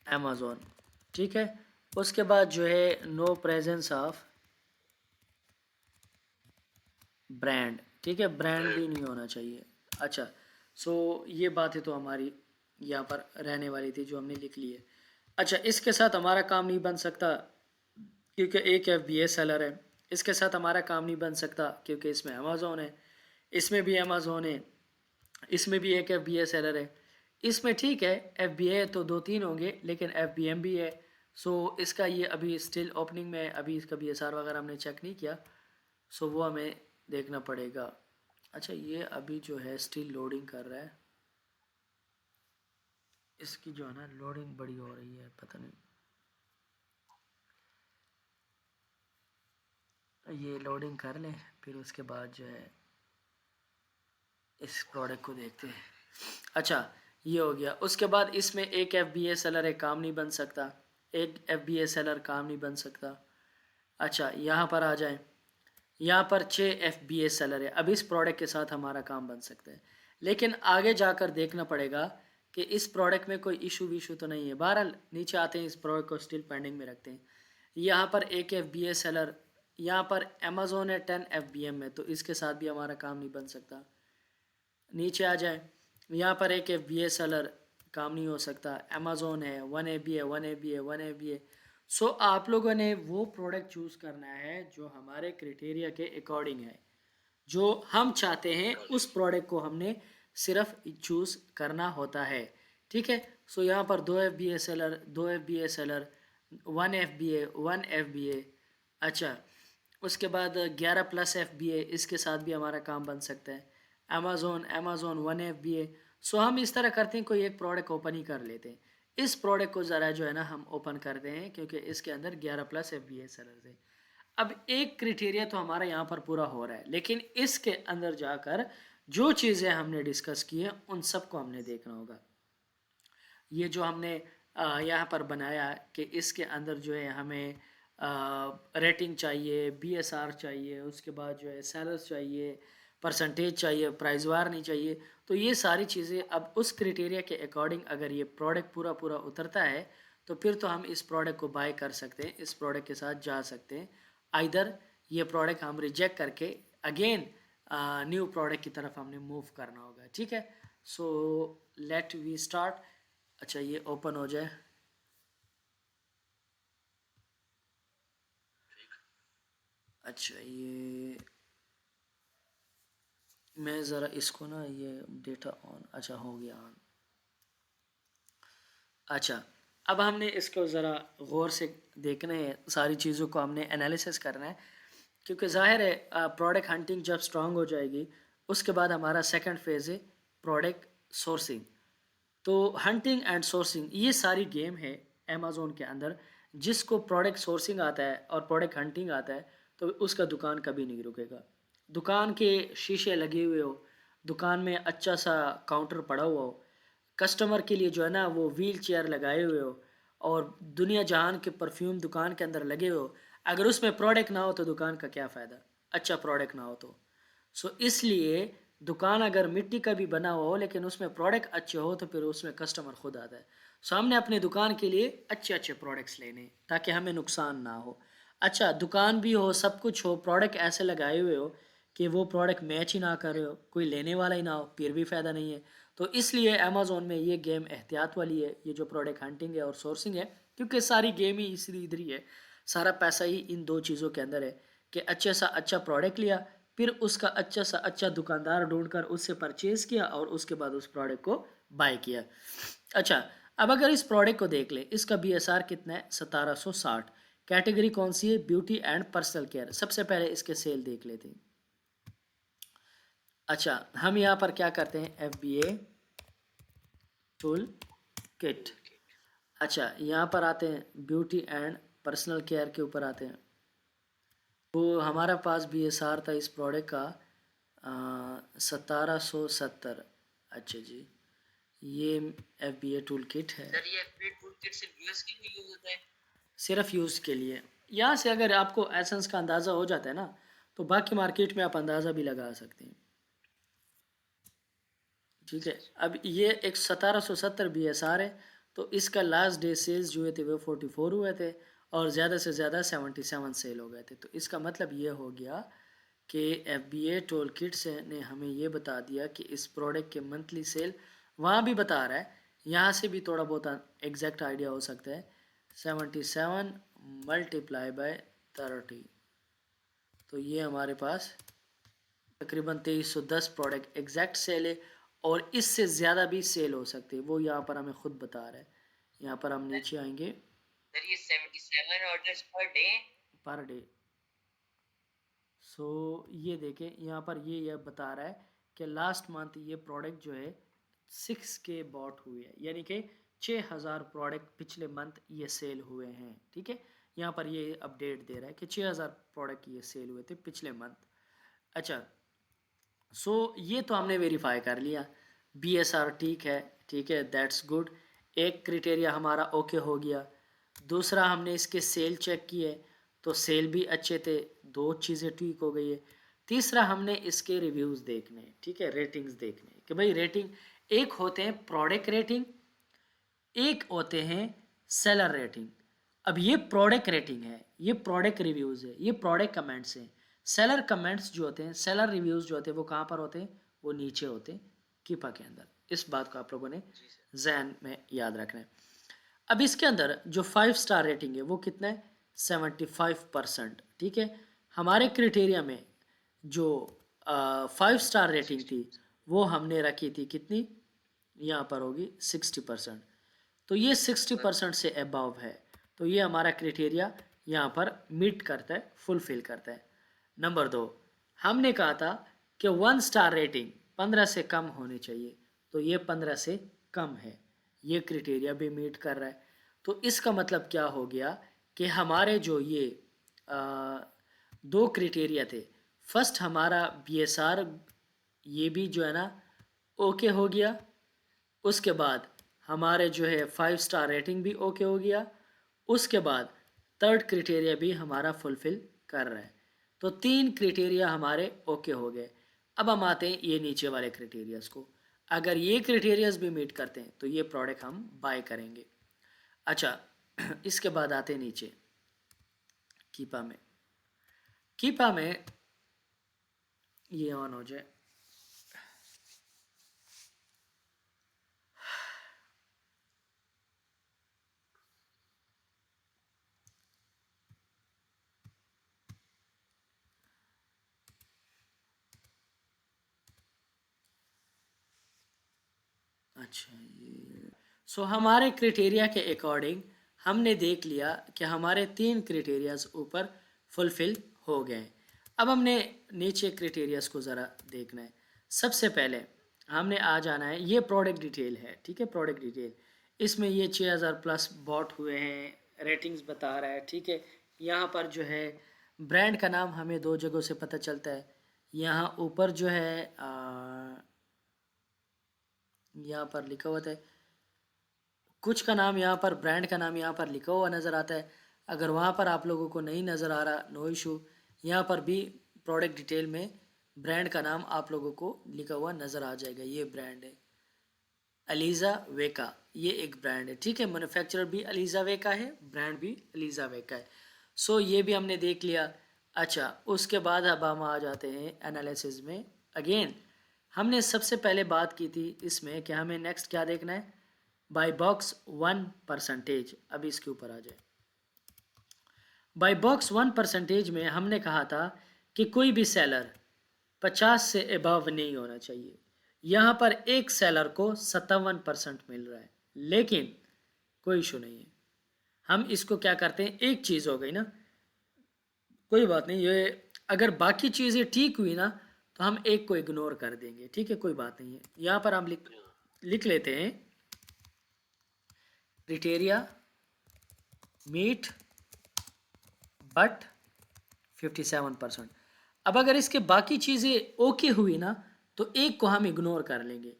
अमेज़ॉन, ठीक है। उसके बाद जो है नो प्रेजेंस ऑफ ब्रांड, ठीक है, ब्रांड भी नहीं होना चाहिए। अच्छा, सो ये बातें तो हमारी यहाँ पर रहने वाली थी जो हमने लिख ली है। अच्छा, इसके साथ हमारा काम नहीं बन सकता क्योंकि एक एफबीए सेलर है। इसके साथ हमारा काम नहीं बन सकता क्योंकि इसमें अमेज़ॉन है, इसमें भी अमेज़ॉन है, इसमें भी एक एफबीए सेलर है। इसमें ठीक है, एफबीए तो 2-3 होंगे लेकिन एफबीएम भी है। सो इसका ये अभी स्टिल ओपनिंग में, अभी इसका बीएसआर वगैरह हमने चेक नहीं किया, सो वो हमें देखना पड़ेगा। अच्छा, ये अभी जो है स्टिल लोडिंग कर रहा है, इसकी जो है ना लोडिंग बड़ी हो रही है, पता नहीं, ये लोडिंग कर लें फिर उसके बाद जो है इस प्रोडक्ट को देखते हैं। अच्छा, ये हो गया। उसके बाद इसमें एक एफ बी ए सेलर है, काम नहीं बन सकता, एक एफ बी ए सेलर काम नहीं बन सकता। अच्छा, यहाँ पर आ जाए, यहाँ पर 6 एफ बी ए सेलर है। अब इस प्रोडक्ट के साथ हमारा काम बन सकता है, लेकिन आगे जाकर देखना पड़ेगा कि इस प्रोडक्ट में कोई इशू विशू तो नहीं है। बहरहाल नीचे आते हैं, इस प्रोडक्ट को स्टिल पेंडिंग में रखते हैं। यहाँ पर एक एफ बी ए सेलर, यहाँ पर अमेज़ोन है 10 एफ बी एम में, तो इसके साथ भी हमारा काम नहीं बन सकता। नीचे आ जाए, यहाँ पर एक एफ बी ए सेलर, काम नहीं हो सकता। अमेज़ोन है 1 ए बी है, 1 ए बी है, 1 ए बी है। सो आप लोगों ने वो प्रोडक्ट चूज़ करना है जो हमारे क्राइटेरिया के अकॉर्डिंग है, जो हम चाहते हैं उस प्रोडक्ट को हमने सिर्फ चूज़ करना होता है, ठीक है। सो यहाँ पर 2 F B A seller, 2 F B A seller, 1 F B A, 1 F B ए। अच्छा, उसके बाद 11 प्लस एफ बी ए, इसके साथ भी हमारा काम बन सकता है। अमेज़ोन 1 एफ बी ए। सो हम इस तरह करते हैं, कोई एक प्रोडक्ट ओपन ही कर लेते हैं। इस प्रोडक्ट को ज़रा जो है ना हम ओपन करते हैं क्योंकि इसके अंदर 11 plus F B A seller थे। अब एक क्राइटेरिया तो हमारा यहाँ पर पूरा हो रहा है, लेकिन इसके अंदर जाकर जो चीज़ें हमने डिस्कस की हैं उन सबको हमने देखना होगा। ये जो हमने यहाँ पर बनाया कि इसके अंदर जो है हमें रेटिंग चाहिए, बीएसआर चाहिए, उसके बाद जो है सेलर्स चाहिए, परसेंटेज चाहिए, प्राइस वार नहीं चाहिए। तो ये सारी चीज़ें अब उस क्राइटेरिया के अकॉर्डिंग अगर ये प्रोडक्ट पूरा पूरा उतरता है तो फिर तो हम इस प्रोडक्ट को बाय कर सकते हैं, इस प्रोडक्ट के साथ जा सकते हैं। आइदर ये प्रोडक्ट हम रिजेक्ट करके अगेन न्यू प्रोडक्ट की तरफ हमने मूव करना होगा, ठीक है। So let we start. अच्छा, ये ओपन हो जाए। अच्छा, ये मैं ज़रा इसको ना, ये डेटा ऑन, अच्छा हो गया ऑन। अच्छा, अब हमने इसको ज़रा गौर से देखना है, सारी चीज़ों को हमने एनालिसिस करना है क्योंकि ज़ाहिर है प्रोडक्ट हंटिंग जब स्ट्रांग हो जाएगी उसके बाद हमारा सेकंड फेज़ है प्रोडक्ट सोर्सिंग। तो हंटिंग एंड सोर्सिंग ये सारी गेम है अमेज़ोन के अंदर। जिसको प्रोडक्ट सोर्सिंग आता है और प्रोडक्ट हंटिंग आता है तो उसका दुकान कभी नहीं रुकेगा। दुकान के शीशे लगे हुए हो, दुकान में अच्छा सा काउंटर पड़ा हुआ हो, कस्टमर के लिए जो है ना वो व्हील चेयर लगाए हुए हो और दुनिया जहान के परफ्यूम दुकान के अंदर लगे हो, अगर उसमें प्रोडक्ट ना हो तो दुकान का क्या फ़ायदा, अच्छा प्रोडक्ट ना हो तो। सो इसलिए दुकान अगर मिट्टी का भी बना हुआ हो लेकिन उसमें प्रोडक्ट अच्छे हो तो फिर उसमें कस्टमर खुद आता है। सो हमने अपने दुकान के लिए अच्छे अच्छे प्रोडक्ट्स लेने ताकि हमें नुकसान ना हो। अच्छा, दुकान भी हो, सब कुछ हो, प्रोडक्ट ऐसे लगाए हुए हो कि वो प्रोडक्ट मैच ही ना कर रहे हो, कोई लेने वाला ही ना हो, फिर भी फ़ायदा नहीं है। तो इसलिए अमेज़ोन में ये गेम एहतियात वाली है, ये जो प्रोडक्ट हंटिंग है और सोर्सिंग है, क्योंकि सारी गेम ही इसी इधर ही है। सारा पैसा ही इन दो चीज़ों के अंदर है कि अच्छे सा अच्छा प्रोडक्ट लिया, फिर उसका अच्छा सा अच्छा दुकानदार ढूंढकर उससे परचेज़ किया और उसके बाद उस प्रोडक्ट को बाय किया। अच्छा, अब अगर इस प्रोडक्ट को देख ले, इसका बीएसआर कितना है, 1760। कैटेगरी कौन सी है? Beauty and personal care. सबसे पहले इसके सेल देख लेते हैं। अच्छा, हम यहाँ पर क्या करते हैं? FBA tool kit. अच्छा, यहाँ पर आते हैं ब्यूटी एंड पर्सनल केयर के ऊपर आते हैं। तो हमारा पास BSR था इस प्रोडक्ट का 1770। अच्छा जी, ये FBA टूल किट है। सर ये FBA टूल किट सिर्फ यूएस के लिए यूज होता है? सिर्फ यूज़ के लिए। यहाँ से अगर आपको एसेंस का अंदाज़ा हो जाता है ना, तो बाकी मार्केट में आप अंदाज़ा भी लगा सकते हैं। ठीक है, अब ये एक 1770 BSR है, तो इसका लास्ट डे सेल्स जो हुए थे वो 44 हुए थे और ज़्यादा से ज़्यादा 77 सेल हो गए थे। तो इसका मतलब ये हो गया कि FBA टूल किट्स ने हमें ये बता दिया कि इस प्रोडक्ट के मंथली सेल वहाँ भी बता रहा है, यहाँ से भी थोड़ा बहुत एग्जैक्ट आइडिया हो सकता है। 77 मल्टीप्लाई बाय 30, तो ये हमारे पास तकरीबन 2310 प्रोडक्ट एग्जैक्ट सेल है और इससे ज़्यादा भी सेल हो सकते हैं, वो यहाँ पर हमें खुद बता रहा है। यहाँ पर हम नीचे आएंगे। सर ये 77 ऑर्डर्स पर डे। सो ये देखें, यहाँ पर ये बता रहा है कि लास्ट मंथ ये प्रोडक्ट जो है 6K बॉट हुए हैं, यानी कि 6000 प्रोडक्ट पिछले मंथ ये सेल हुए हैं। ठीक है, यहाँ पर ये अपडेट दे रहा है कि 6000 प्रोडक्ट ये सेल हुए थे पिछले मंथ। अच्छा, सो ये तो हमने वेरीफाई कर लिया, BSR ठीक है, दैट्स गुड। एक क्राइटेरिया हमारा ओके हो गया। दूसरा, हमने इसके सेल चेक किए तो सेल भी अच्छे थे, दो चीज़ें ठीक हो गई है। तीसरा, हमने इसके रिव्यूज़ देखने, ठीक है, रेटिंग्स देखने कि भाई रेटिंग, एक होते हैं प्रोडक्ट रेटिंग, एक होते हैं सेलर रेटिंग। अब ये प्रोडक्ट रेटिंग है, ये प्रोडक्ट रिव्यूज़ है, ये प्रोडक्ट कमेंट्स हैं। सेलर कमेंट्स जो होते हैं, सेलर रिव्यूज़ जो होते हैं वो कहाँ पर होते हैं? वो नीचे होते हैं कीपा के अंदर। इस बात को आप लोगों ने जहन में याद रखना है। अब इसके अंदर जो 5 स्टार रेटिंग है वो कितना है? 75%। ठीक है, हमारे क्राइटेरिया में जो 5 स्टार रेटिंग थी वो हमने रखी थी कितनी? यहाँ पर होगी 60%। तो ये 60% से अबव है, तो ये हमारा क्राइटेरिया यहाँ पर मीट करता है, फुलफिल करता है। नंबर 2, हमने कहा था कि 1 स्टार रेटिंग 15 से कम होनी चाहिए, तो ये 15 से कम है, ये क्राइटेरिया भी मीट कर रहा है। तो इसका मतलब क्या हो गया कि हमारे जो ये दो क्राइटेरिया थे, फर्स्ट हमारा BSR ये भी जो है ना ओके हो गया, उसके बाद हमारे जो है 5 स्टार रेटिंग भी ओके हो गया, उसके बाद थर्ड क्राइटेरिया भी हमारा फुलफिल कर रहा है। तो 3 क्राइटेरिया हमारे ओके हो गए। अब हम आते हैं ये नीचे वाले क्राइटेरियाज को। अगर ये क्राइटेरियाज भी मीट करते हैं तो ये प्रोडक्ट हम बाय करेंगे। अच्छा, इसके बाद आते हैं नीचे कीपा में। कीपा में ये ऑन हो जाए। अच्छा, ये हमारे क्राइटेरिया के अकॉर्डिंग हमने देख लिया कि हमारे 3 क्राइटेरियाज ऊपर फुलफिल हो गए। अब हमने नीचे क्राइटेरियाज को ज़रा देखना है। सबसे पहले हमने आ जाना है, ये प्रोडक्ट डिटेल है, ठीक है, प्रोडक्ट डिटेल। इसमें ये 6000 प्लस बॉट हुए हैं, रेटिंग्स बता रहा है, ठीक है। यहाँ पर जो है ब्रांड का नाम हमें 2 जगहों से पता चलता है। यहाँ ऊपर जो है यहाँ पर लिखा हुआ था, कुछ का नाम यहाँ पर, ब्रांड का नाम यहाँ पर लिखा हुआ नज़र आता है। अगर वहाँ पर आप लोगों को नहीं नज़र आ रहा, नो इशू, यहाँ पर भी प्रोडक्ट डिटेल में ब्रांड का नाम आप लोगों को लिखा हुआ नज़र आ जाएगा। ये ब्रांड है अलीज़ा वेका, ये एक ब्रांड है, ठीक है। मैन्युफैक्चरर भी अलीज़ा वेका है, ब्रांड भी अलीज़ा वेका है। सो ये भी हमने देख लिया। अच्छा, उसके बाद अब हम आ जाते हैं एनालिसिस में। अगेन हमने सबसे पहले बात की थी इसमें कि हमें नेक्स्ट क्या देखना है? By box 1%। अब इसके ऊपर आ जाए। बाई बॉक्स 1% में हमने कहा था कि कोई भी सेलर 50 से अबव नहीं होना चाहिए। यहाँ पर एक सेलर को 57% मिल रहा है, लेकिन कोई इशू नहीं है। हम इसको क्या करते हैं, एक चीज़ हो गई ना, कोई बात नहीं, ये अगर बाकी चीज़ें ठीक हुई ना तो हम एक को इग्नोर कर देंगे, ठीक है, कोई बात नहीं है। यहाँ पर हम लिख लिख लेते हैं क्रिटेरिया मीट बट 57%। अब अगर इसके बाकी चीज़ें ओके हुई ना तो एक को हम इग्नोर कर लेंगे,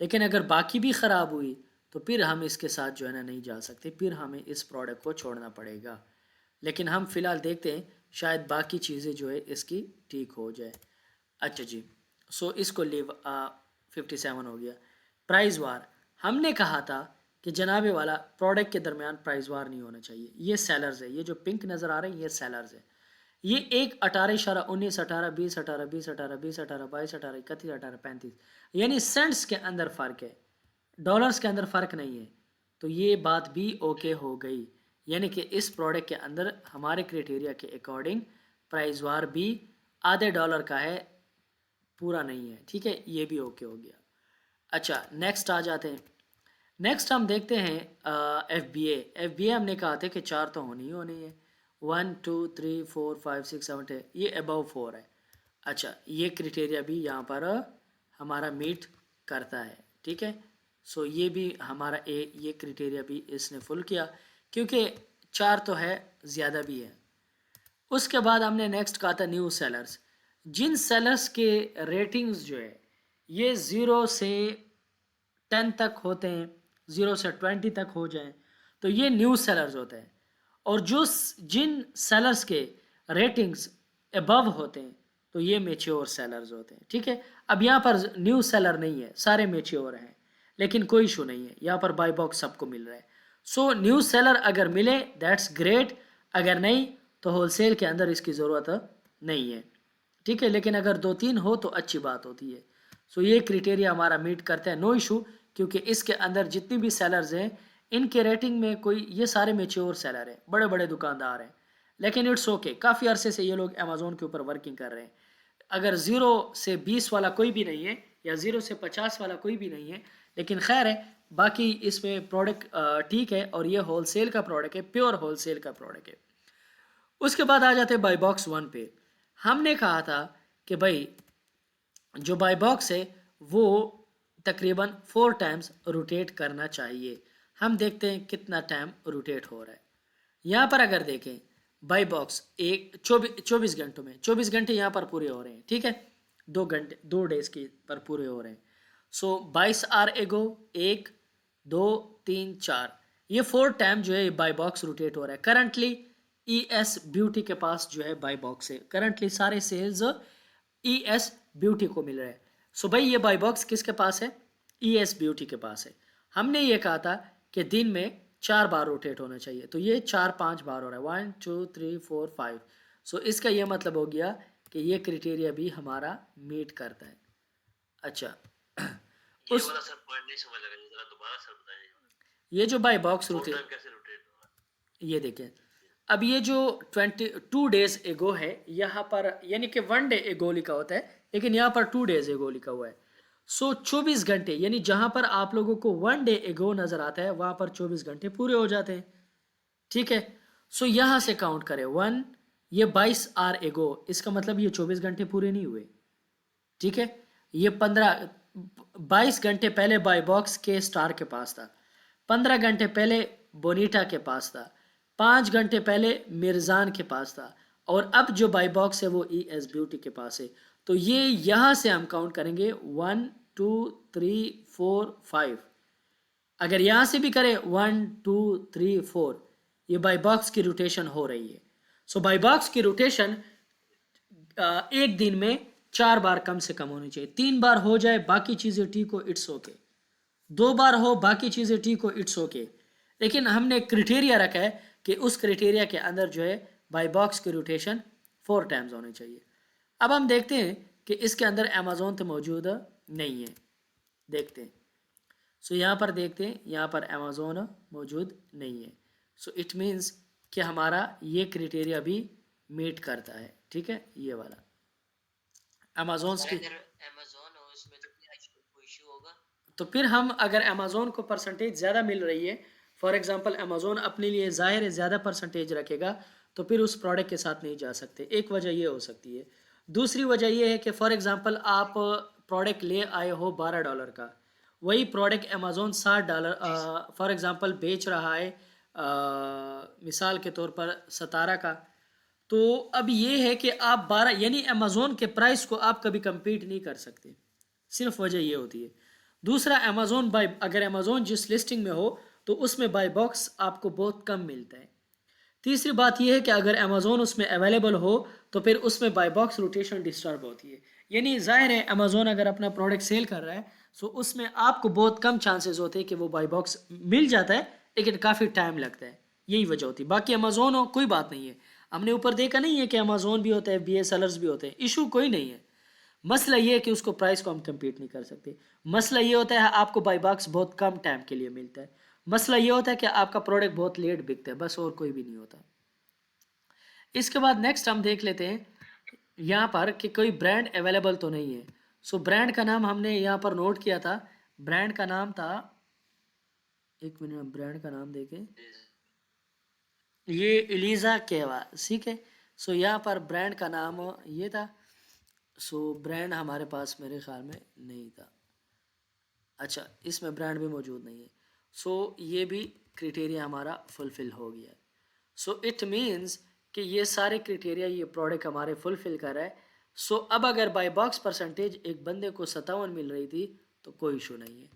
लेकिन अगर बाकी भी ख़राब हुई तो फिर हम इसके साथ जो है ना नहीं जा सकते, फिर हमें इस प्रोडक्ट को छोड़ना पड़ेगा। लेकिन हम फ़िलहाल देखते हैं, शायद बाकी चीज़ें जो है इसकी ठीक हो जाए। अच्छा जी, सो इसको लिव 57 हो गया। प्राइस वार, हमने कहा था कि जनाबे वाला प्रोडक्ट के दरमियान प्राइस वार नहीं होना चाहिए। ये सेलर्स है, ये जो पिंक नज़र आ रहे हैं ये सेलर्स है। ये एक 18 18 19 18 20 18 20 18 22 18 31 18 35 यानी सेंट्स के अंदर फ़र्क है, डॉलर्स के अंदर फ़र्क नहीं है। तो ये बात भी ओके हो गई, यानी कि इस प्रोडक्ट के अंदर हमारे क्राइटेरिया के अकॉर्डिंग प्राइस वार भी आधे डॉलर का है, पूरा नहीं है, ठीक है, ये भी ओके हो गया। अच्छा, नेक्स्ट आ जाते हैं। नेक्स्ट हम देखते हैं एफ बी ए हमने कहा था कि 4 तो होनी ही होनी है, 1 2 3 4 5 6 7 8, ये अबव 4 है। अच्छा, ये क्राइटेरिया भी यहाँ पर हमारा मीट करता है, ठीक है। सो ये भी हमारा ये क्राइटेरिया भी इसने फुल किया, क्योंकि 4 तो है, ज़्यादा भी है। उसके बाद हमने नेक्स्ट कहा था न्यू सेलर्स। जिन सेलर्स के रेटिंग्स जो है ये 0 से 10 तक होते हैं, 0 से 20 तक हो जाएं, तो ये न्यू सेलर्स होते हैं। और जो जिन सेलर्स के रेटिंग्स अबव होते हैं तो ये मेच्योर सेलर्स होते हैं, ठीक है। अब यहाँ पर न्यू सेलर नहीं है, सारे मेच्योर हैं, लेकिन कोई इशू नहीं है, यहाँ पर बाई बॉक्स सबको मिल रहा है। सो न्यू सेलर अगर मिले दैट्स ग्रेट, अगर नहीं तो होलसेल के अंदर इसकी ज़रूरत नहीं है, ठीक है। लेकिन अगर 2-3 हो तो अच्छी बात होती है। सो ये क्राइटेरिया हमारा मीट करते हैं, नो इशू, क्योंकि इसके अंदर जितनी भी सेलर्स हैं इनके रेटिंग में कोई, ये सारे मेच्योर सेलर हैं, बड़े बड़े दुकानदार हैं। लेकिन इट्स ओके, काफ़ी अरसे से ये लोग अमेज़ोन के ऊपर वर्किंग कर रहे हैं। अगर 0 से 20 वाला कोई भी नहीं है या 0 से 50 वाला कोई भी नहीं है, लेकिन खैर है, बाकी इसमें प्रोडक्ट ठीक है, और ये होलसेल का प्रोडक्ट है, प्योर होलसेल का प्रोडक्ट है। उसके बाद आ जाते हैं बाई बॉक्स 1 पे। हमने कहा था कि भाई जो बाई बॉक्स है वो तकरीबन 4 टाइम्स रोटेट करना चाहिए। हम देखते हैं कितना टाइम रोटेट हो रहा है। यहाँ पर अगर देखें बाई बॉक्स एक 24 घंटों में 24 घंटे यहाँ पर पूरे हो रहे हैं, ठीक है, 2 घंटे 2 डेज के पर पूरे हो रहे हैं। सो 22 आर एगो, 1 2 3 4, ये 4 टाइम जो है बाई बॉक्स रोटेट हो रहा है। करंटली ई एस ब्यूटी के पास जो है बाई बॉक्स है, करंटली सारे सेल्स ई एस ब्यूटी को मिल रहा है। सो भाई ये बाई बॉक्स किसके पास है, ई एस ब्यूटी के पास है। हमने ये कहा था कि दिन में 4 बार रोटेट होना चाहिए, तो ये 4-5 बार हो रहा है, 1 2 3 4 5। सो इसका ये मतलब हो गया कि ये क्राइटेरिया भी हमारा मीट करता है। अच्छा, ये उस वाला सर पॉइंट नहीं समझ लगा, जरा दोबारा सर बताइए। ये जो by box four rotate, time कैसे रोटेट होगा? ये देखें, अब ये जो 22 डेज एगो है यहाँ पर, यानी कि 1 डे एगो लिखा होता है, लेकिन यहाँ पर 2 डेज एगो लिखा हुआ है। सो 24 घंटे, यानी जहाँ पर आप लोगों को 1 डे एगो नज़र आता है वहाँ पर 24 घंटे पूरे हो जाते हैं, ठीक है। सो यहाँ से काउंट करें 1, ये 22 आर एगो, इसका मतलब ये 24 घंटे पूरे नहीं हुए, ठीक है। ये 22 घंटे पहले बाई बॉक्स के स्टार के पास था, 15 घंटे पहले बोनीटा के पास था, 5 घंटे पहले मिर्जान के पास था, और अब जो बाई बॉक्स है वो ई एस ब्यूटी के पास है। तो ये यहाँ से हम काउंट करेंगे 1 2 3 4 5। अगर यहाँ से भी करें 1 2 3 4, ये बाई बॉक्स की रोटेशन हो रही है। सो बाई बॉक्स की रोटेशन एक दिन में 4 बार कम से कम होनी चाहिए। 3 बार हो जाए बाकी चीज़ें ठीक हो, इट्स ओके। 2 बार हो बाकी चीज़ें ठीक हो, इट्स ओके। लेकिन हमने क्राइटेरिया रखा है कि उस क्राइटेरिया के अंदर जो है बाई बॉक्स की रोटेशन 4 टाइम्स होनी चाहिए। अब हम देखते हैं कि इसके अंदर अमेज़ोन तो मौजूद नहीं है, देखते हैं। सो यहाँ पर देखते हैं, यहाँ पर अमेज़ोन मौजूद नहीं है। सो इट मीन्स कि हमारा ये क्राइटेरिया भी मीट करता है, ठीक है, ये वाला अमेज़ोन और की। अगर अमेजोन हो इसमें तो क्या कोई इशू होगा? तो फिर हम अगर अमेज़ोन को परसेंटेज ज़्यादा मिल रही है, फॉर एग्जांपल अमेज़ोन अपने लिए ज़ाहिर है ज़्यादा परसेंटेज रखेगा, तो फिर उस प्रोडक्ट के साथ नहीं जा सकते, एक वजह ये हो सकती है। दूसरी वजह ये है कि फॉर एग्जांपल आप प्रोडक्ट ले आए हो $12 का, वही प्रोडक्ट अमेज़ोन $60 फॉर एग्जांपल बेच रहा है मिसाल के तौर पर 17 का। तो अब ये है कि आप 12 यानी अमेज़ोन के प्राइस को आप कभी compete नहीं कर सकते, सिर्फ वजह ये होती है। दूसरा अमेज़ोन बाय अगर अमेज़ोन जिस लिस्टिंग में हो तो उसमें बाय बॉक्स आपको बहुत कम मिलता है। तीसरी बात यह है कि अगर अमेज़ोन उसमें अवेलेबल हो तो फिर उसमें बाय बॉक्स रोटेशन डिस्टर्ब होती है। यानी ज़ाहिर है अमेज़ोन अगर अपना प्रोडक्ट सेल कर रहा है सो उसमें आपको बहुत कम चांसेस होते हैं कि वो बाय बॉक्स मिल जाता है, लेकिन काफ़ी टाइम लगता है, यही वजह होती है। बाकी अमेज़ोन हो कोई बात नहीं है, हमने ऊपर देखा नहीं है कि अमेज़ोन भी होता है, FBA सेलर्स भी होते हैं, इशू कोई नहीं है। मसला ये है कि उसको प्राइस को हम compete नहीं कर सकते। मसला ये होता है आपको बाय बॉक्स बहुत कम टाइम के लिए मिलता है। मसला ये होता है कि आपका प्रोडक्ट बहुत लेट बिकता है, बस और कोई भी नहीं होता। इसके बाद नेक्स्ट हम देख लेते हैं यहाँ पर कि कोई ब्रांड अवेलेबल तो नहीं है। सो ब्रांड का नाम हमने यहाँ पर नोट किया था, ब्रांड का नाम था, एक मिनट ब्रांड का नाम देखें, ये एलिजा केवा, ठीक है। सो यहाँ पर ब्रांड का नाम ये था। सो ब्रांड हमारे पास मेरे ख्याल में नहीं था, अच्छा इसमें ब्रांड भी मौजूद नहीं है। सो ये भी क्राइटेरिया हमारा फुलफ़िल हो गया है। सो इट मीन्स कि ये सारे क्राइटेरिया ये प्रोडक्ट हमारे फुलफ़िल कर रहा है। सो अब अगर बाय बॉक्स परसेंटेज एक बंदे को 57 मिल रही थी तो कोई इशू नहीं है,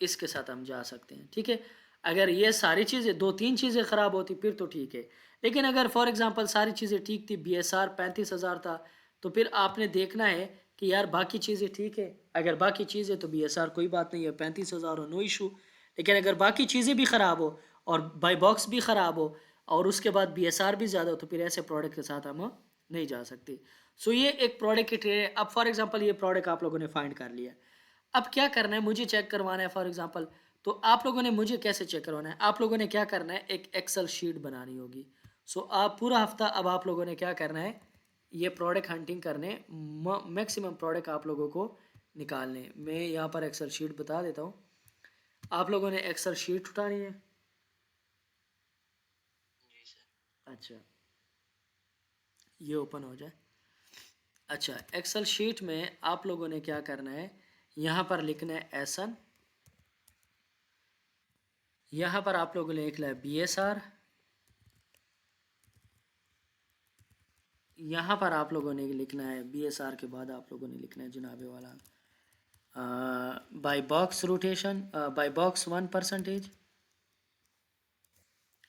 इसके साथ हम जा सकते हैं, ठीक है। अगर ये सारी चीज़ें 2-3 चीज़ें ख़राब होती फिर तो ठीक है, लेकिन अगर फॉर एग्जांपल सारी चीज़ें ठीक थी, BSR 35,000 था, तो फिर आपने देखना है कि यार बाकी चीज़ें ठीक है। अगर बाकी चीज़ें तो BSR कोई बात नहीं है, 35,000 हो नो इशू। लेकिन अगर बाकी चीज़ें भी ख़राब हो और बाई बॉक्स भी ख़राब हो और उसके बाद BSR भी ज़्यादा हो तो फिर ऐसे प्रोडक्ट के साथ हम नहीं जा सकते। सो ये एक प्रोडक्ट की ट्रे। अब फॉर एग्जांपल ये प्रोडक्ट आप लोगों ने फाइंड कर लिया, अब क्या करना है, मुझे चेक करवाना है फॉर एग्जांपल। तो आप लोगों ने मुझे कैसे चेक करवाना है, आप लोगों ने क्या करना है, एक एक्सेल शीट बनानी होगी। सो आप पूरा हफ्ता अब आप लोगों ने क्या करना है, ये प्रोडक्ट हंटिंग करने, मैक्सिमम प्रोडक्ट आप लोगों को निकालने। मैं यहाँ पर एक्सेल शीट बता देता हूँ, आप लोगों ने एक्सेल शीट उठानी है। जी सर। अच्छा ये ओपन हो जाए। अच्छा एक्सेल शीट में आप लोगों ने क्या करना है, यहाँ पर लिखना है एसन, यहाँ पर आप लोगों ने लिखना है BSR, यहाँ पर आप लोगों ने लिखना है BSR के बाद आप लोगों ने लिखना है जनाबे वाला buy box rotation, buy box 1%।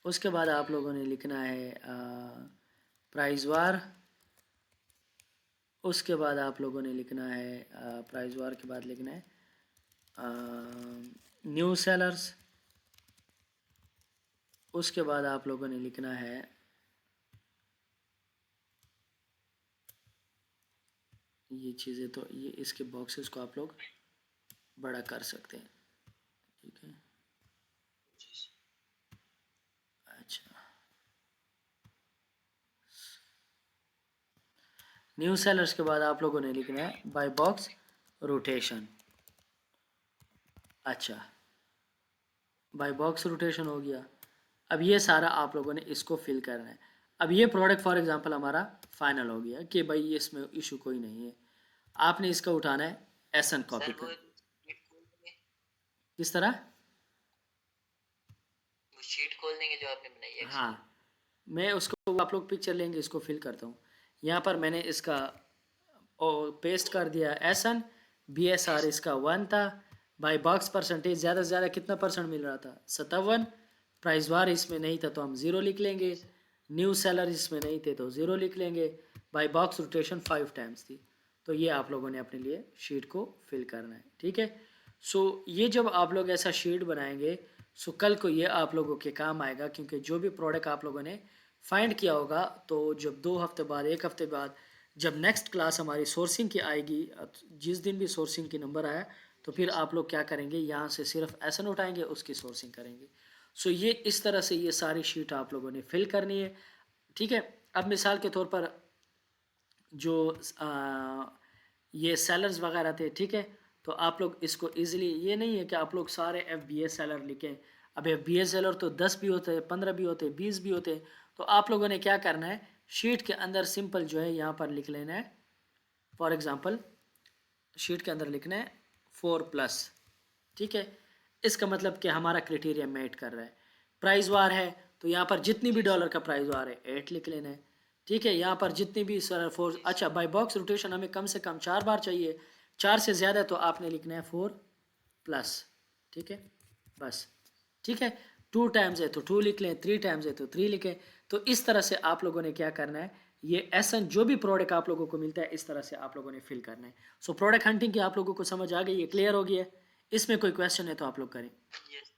उसके बाद आप लोगों ने लिखना है प्राइस वार। उसके बाद आप लोगों ने लिखना है प्राइस वार के बाद लिखना है न्यू सेलर्स। उसके बाद आप लोगों ने लिखना है ये चीज़ें, तो ये इसके बॉक्सेस को आप लोग बड़ा कर सकते हैं, ठीक है। अच्छा न्यू सेलर्स के बाद आप लोगों ने लिखना है बाय बॉक्स रोटेशन। अच्छा बाय बॉक्स रोटेशन हो गया। अब ये सारा आप लोगों ने इसको फिल करना है। अब ये प्रोडक्ट फॉर एग्जांपल हमारा फाइनल हो गया कि भाई ये इसमें इशू कोई नहीं है। आपने इसका उठाना है एसन कॉपी सर कर। वो शीट खोल देंगे, किस तरह? वो शीट खोल देंगे जो आपने बनाई है हाँ एक्सेल। मैं उसको, आप लोग पिक्चर लेंगे, इसको फिल करता हूँ। यहाँ पर मैंने इसका और पेस्ट कर दिया एसन, BSR इसका 1 था, बाई बॉक्स परसेंटेज ज़्यादा से ज़्यादा कितना परसेंट मिल रहा था, 57। प्राइस वार इसमें नहीं था तो हम ज़ीरो लिख लेंगे, जी सर। न्यू सेलर इसमें नहीं थे तो ज़ीरो लिख लेंगे, बाई बॉक्स रोटेशन 5 टाइम्स थी। तो ये आप लोगों ने अपने लिए शीट को फिल करना है, ठीक है। सो ये जब आप लोग ऐसा शीट बनाएंगे सो कल को ये आप लोगों के काम आएगा, क्योंकि जो भी प्रोडक्ट आप लोगों ने फाइंड किया होगा तो जब 2 हफ्ते बाद 1 हफ्ते बाद जब नेक्स्ट क्लास हमारी सोर्सिंग की आएगी, जिस दिन भी सोर्सिंग की नंबर आया तो फिर आप लोग क्या करेंगे, यहाँ से सिर्फ एसन उठाएंगे, उसकी सोर्सिंग करेंगे। सो ये इस तरह से ये सारी शीट आप लोगों ने फिल करनी है, ठीक है। अब मिसाल के तौर पर जो ये सेलर्स वगैरह थे, ठीक है, तो आप लोग इसको इजीली, ये नहीं है कि आप लोग सारे FBA सेलर लिखें, अब FBA सेलर तो 10 भी होते हैं, 15 भी होते हैं, 20 भी होते हैं। तो आप लोगों ने क्या करना है, शीट के अंदर सिंपल जो है यहाँ पर लिख लेना है। फॉर एग्जांपल शीट के अंदर लिखना है 4+, ठीक है। इसका मतलब कि हमारा क्राइटेरिया मेट कर रहा है। प्राइस वार है तो यहाँ पर जितनी भी डॉलर का प्राइस वार है 8 लिख लेना है, ठीक है। यहाँ पर जितनी भी सर फोर, अच्छा बाय बॉक्स रोटेशन हमें कम से कम 4 बार चाहिए, 4 से ज़्यादा तो आपने लिखना है 4+, ठीक है, बस, ठीक है। 2 टाइम्स है तो 2 लिख लें, 3 टाइम्स है तो 3 लिखें। तो इस तरह से आप लोगों ने क्या करना है, ये एसन जो भी प्रोडक्ट आप लोगों को मिलता है इस तरह से आप लोगों ने फिल करना है। सो प्रोडक्ट हंटिंग की आप लोगों को समझ आ गई है, क्लियर हो गई है। इसमें कोई क्वेश्चन है तो आप लोग करें। यस